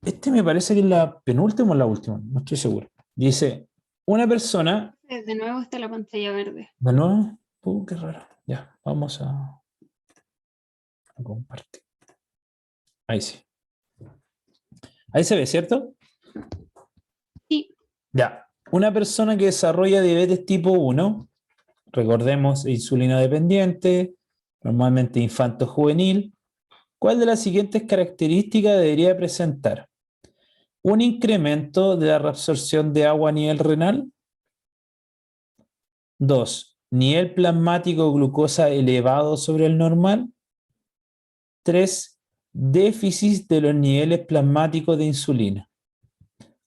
este me parece que es la penúltima o la última, no estoy seguro. Dice, una persona... De nuevo está la pantalla verde. ¿De nuevo? Qué raro. Ya, vamos a compartir. Ahí sí. Ahí se ve, ¿cierto? Sí. Ya. Una persona que desarrolla diabetes tipo 1, recordemos, insulina dependiente, normalmente infanto juvenil, ¿cuál de las siguientes características debería presentar? Un incremento de la reabsorción de agua a nivel renal. 2. Nivel plasmático de glucosa elevado sobre el normal. 3. Déficit de los niveles plasmáticos de insulina.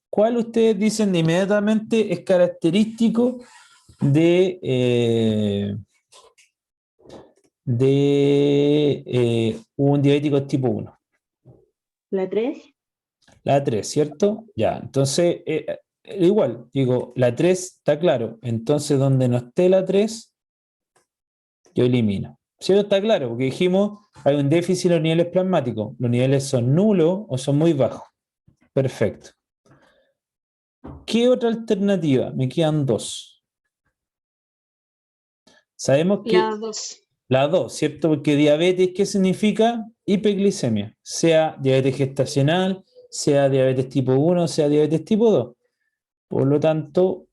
¿Cuál ustedes dicen de inmediatamente es característico de un diabético tipo 1? La 3. La 3, ¿cierto? Ya, entonces, igual, digo, la 3 está claro. Entonces, donde no esté la 3, yo elimino. ¿Cierto? Está claro, porque dijimos, hay un déficit en los niveles plasmáticos. Los niveles son nulos o son muy bajos. Perfecto. ¿Qué otra alternativa? Me quedan 2. Sabemos que... La 2. La 2, ¿cierto? Porque diabetes, ¿qué significa? Hiperglicemia. Sea diabetes gestacional, sea diabetes tipo 1, sea diabetes tipo 2. Por lo tanto,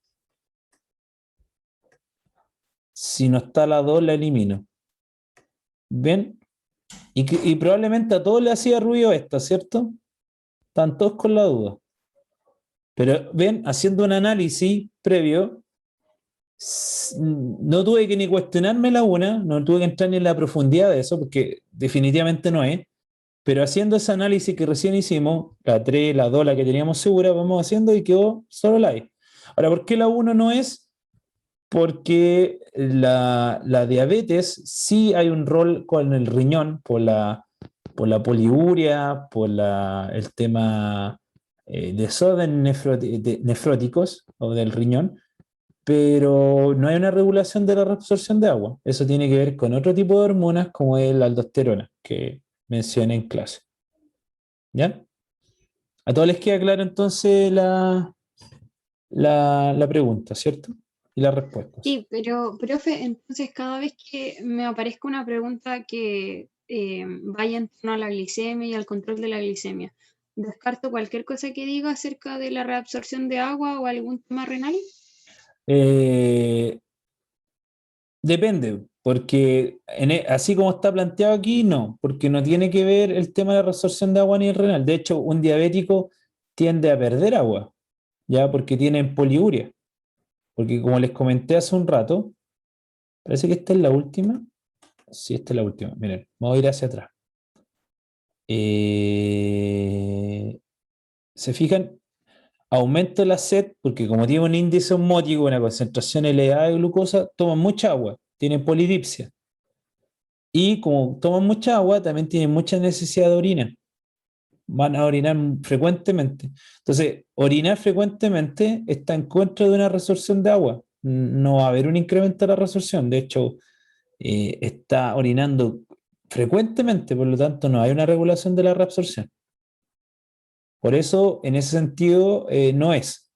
si no está la 2, la elimino. ¿Ven? Y probablemente a todos le hacía ruido esta, ¿cierto? Están todos con la duda. Pero ven, haciendo un análisis previo, no tuve que ni cuestionarme la una, no tuve que entrar ni en la profundidad de eso, porque definitivamente no es. Pero haciendo ese análisis que recién hicimos, la 3, la 2, la que teníamos segura, vamos haciendo y quedó solo la E. Ahora, ¿por qué la 1 no es? Porque la diabetes sí hay un rol con el riñón por la poliuria, por el tema desorden nefróticos o del riñón, pero no hay una regulación de la reabsorción de agua. Eso tiene que ver con otro tipo de hormonas como es la aldosterona, que mencioné en clase. ¿Ya? A todos les queda claro entonces la pregunta, ¿cierto? Y las respuestas. Sí, pero, profe, entonces cada vez que me aparezca una pregunta que vaya en torno a la glicemia y al control de la glicemia, ¿descarto cualquier cosa que diga acerca de la reabsorción de agua o algún tema renal? Eh, Depende, porque así como está planteado aquí, no, porque no tiene que ver el tema de la reabsorción de agua ni el renal. De hecho, un diabético tiende a perder agua, ya porque tienen poliuria. Porque como les comenté hace un rato, parece que esta es la última. Sí, esta es la última. Miren, vamos a ir hacia atrás. ¿Se fijan? Aumento la sed porque como tiene un índice osmótico, una concentración elevada de glucosa, toman mucha agua, tienen polidipsia. Y como toman mucha agua, también tienen mucha necesidad de orina. van a orinar frecuentemente. Entonces, orinar frecuentemente está en contra de una resorción de agua. No va a haber un incremento de la resorción. De hecho, está orinando frecuentemente, por lo tanto, no hay una regulación de la reabsorción. Por eso, en ese sentido, no es.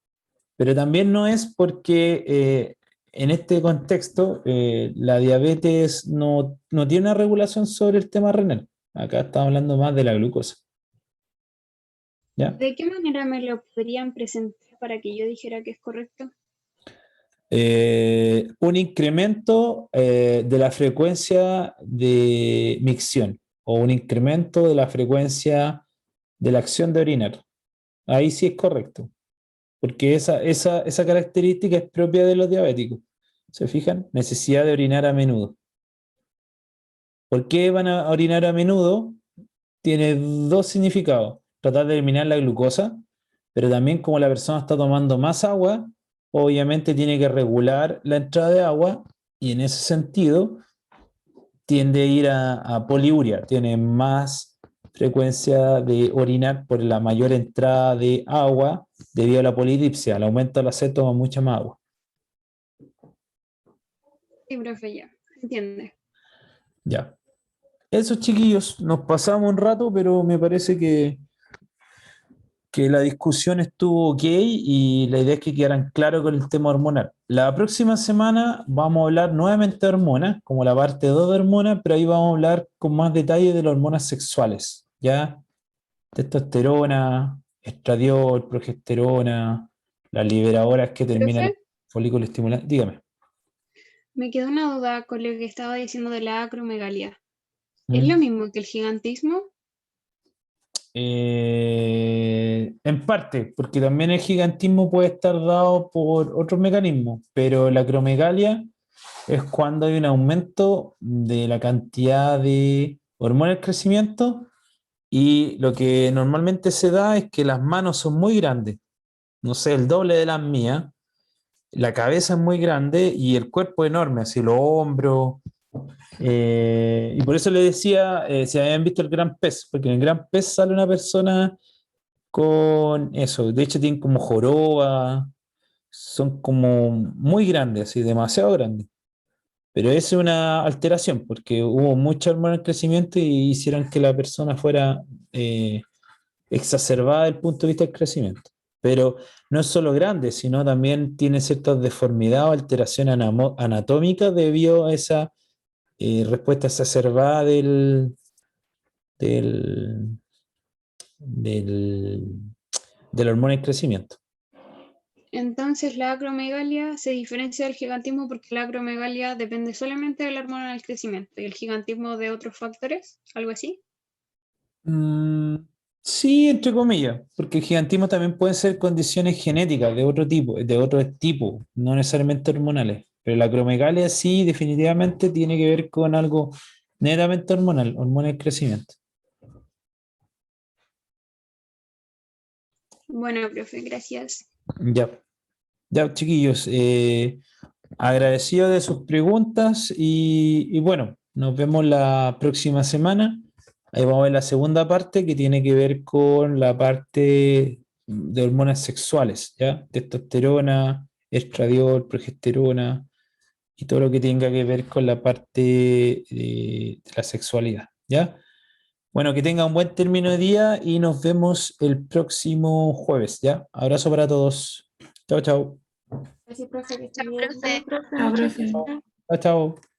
Pero también no es porque en este contexto la diabetes no tiene una regulación sobre el tema renal. Acá estamos hablando más de la glucosa. ¿Ya? ¿De qué manera me lo podrían presentar para que yo dijera que es correcto? Un incremento de la frecuencia de micción o un incremento de la frecuencia de la acción de orinar. Ahí sí es correcto, porque esa característica es propia de los diabéticos. ¿Se fijan? Necesidad de orinar a menudo. ¿Por qué van a orinar a menudo? Tiene dos significados. Tratar de eliminar la glucosa, pero también como la persona está tomando más agua, obviamente tiene que regular la entrada de agua y en ese sentido tiende a ir a poliuria, tiene más frecuencia de orinar por la mayor entrada de agua debido a la polidipsia. Al aumento de la sed toma mucha más agua. Sí, profe, ya. Entiende. Ya. Eso, chiquillos, nos pasamos un rato, pero me parece que la discusión estuvo ok y la idea es que quedaran claros con el tema hormonal. La próxima semana vamos a hablar nuevamente de hormonas, como la parte 2 de hormonas, pero ahí vamos a hablar con más detalle de las hormonas sexuales, ¿ya? Testosterona, estradiol, progesterona, las liberadoras que terminan el Profe, folículo estimulante. Dígame. me quedó una duda con lo que estaba diciendo de la acromegalia. ¿Es ¿Mm? lo mismo que el gigantismo? En parte, porque también el gigantismo puede estar dado por otros mecanismos, pero la acromegalia es cuando hay un aumento de la cantidad de hormona del crecimiento y lo que normalmente se da es que las manos son muy grandes, no sé, el doble de las mías, la cabeza es muy grande y el cuerpo enorme, así los hombros. Y por eso le decía, si habían visto el gran pez, porque en el gran pez sale una persona con eso, de hecho tienen como joroba, son como muy grandes, así, demasiado grandes. Pero es una alteración, porque hubo mucha hormona en crecimiento y hicieron que la persona fuera exacerbada desde el punto de vista del crecimiento. Pero no es solo grande, sino también tiene ciertas deformidades o alteraciones anatómicas debido a esa respuesta exacerbada del, del, de la hormona en crecimiento. Entonces la acromegalia se diferencia del gigantismo porque la acromegalia depende solamente de la hormona del crecimiento y el gigantismo de otros factores, algo así. Mm, sí, entre comillas, porque el gigantismo también pueden ser condiciones genéticas de otro tipo, no necesariamente hormonales. Pero la acromegalia sí, definitivamente tiene que ver con algo netamente hormonal, hormona del crecimiento. Bueno, profe, gracias. Ya, ya, chiquillos, agradecido de sus preguntas y bueno, nos vemos la próxima semana. Ahí vamos a ver la segunda parte que tiene que ver con la parte de hormonas sexuales, ¿ya? Testosterona, estradiol, progesterona y todo lo que tenga que ver con la parte de la sexualidad, ¿ya? Bueno, que tenga un buen término de día y nos vemos el próximo jueves, ¿ya? Abrazo para todos. Chao, chao. Gracias, profe, que esté Chao, bien. profe. Chao, profe. Chao, Muchas profe. gracias. Chao, chao.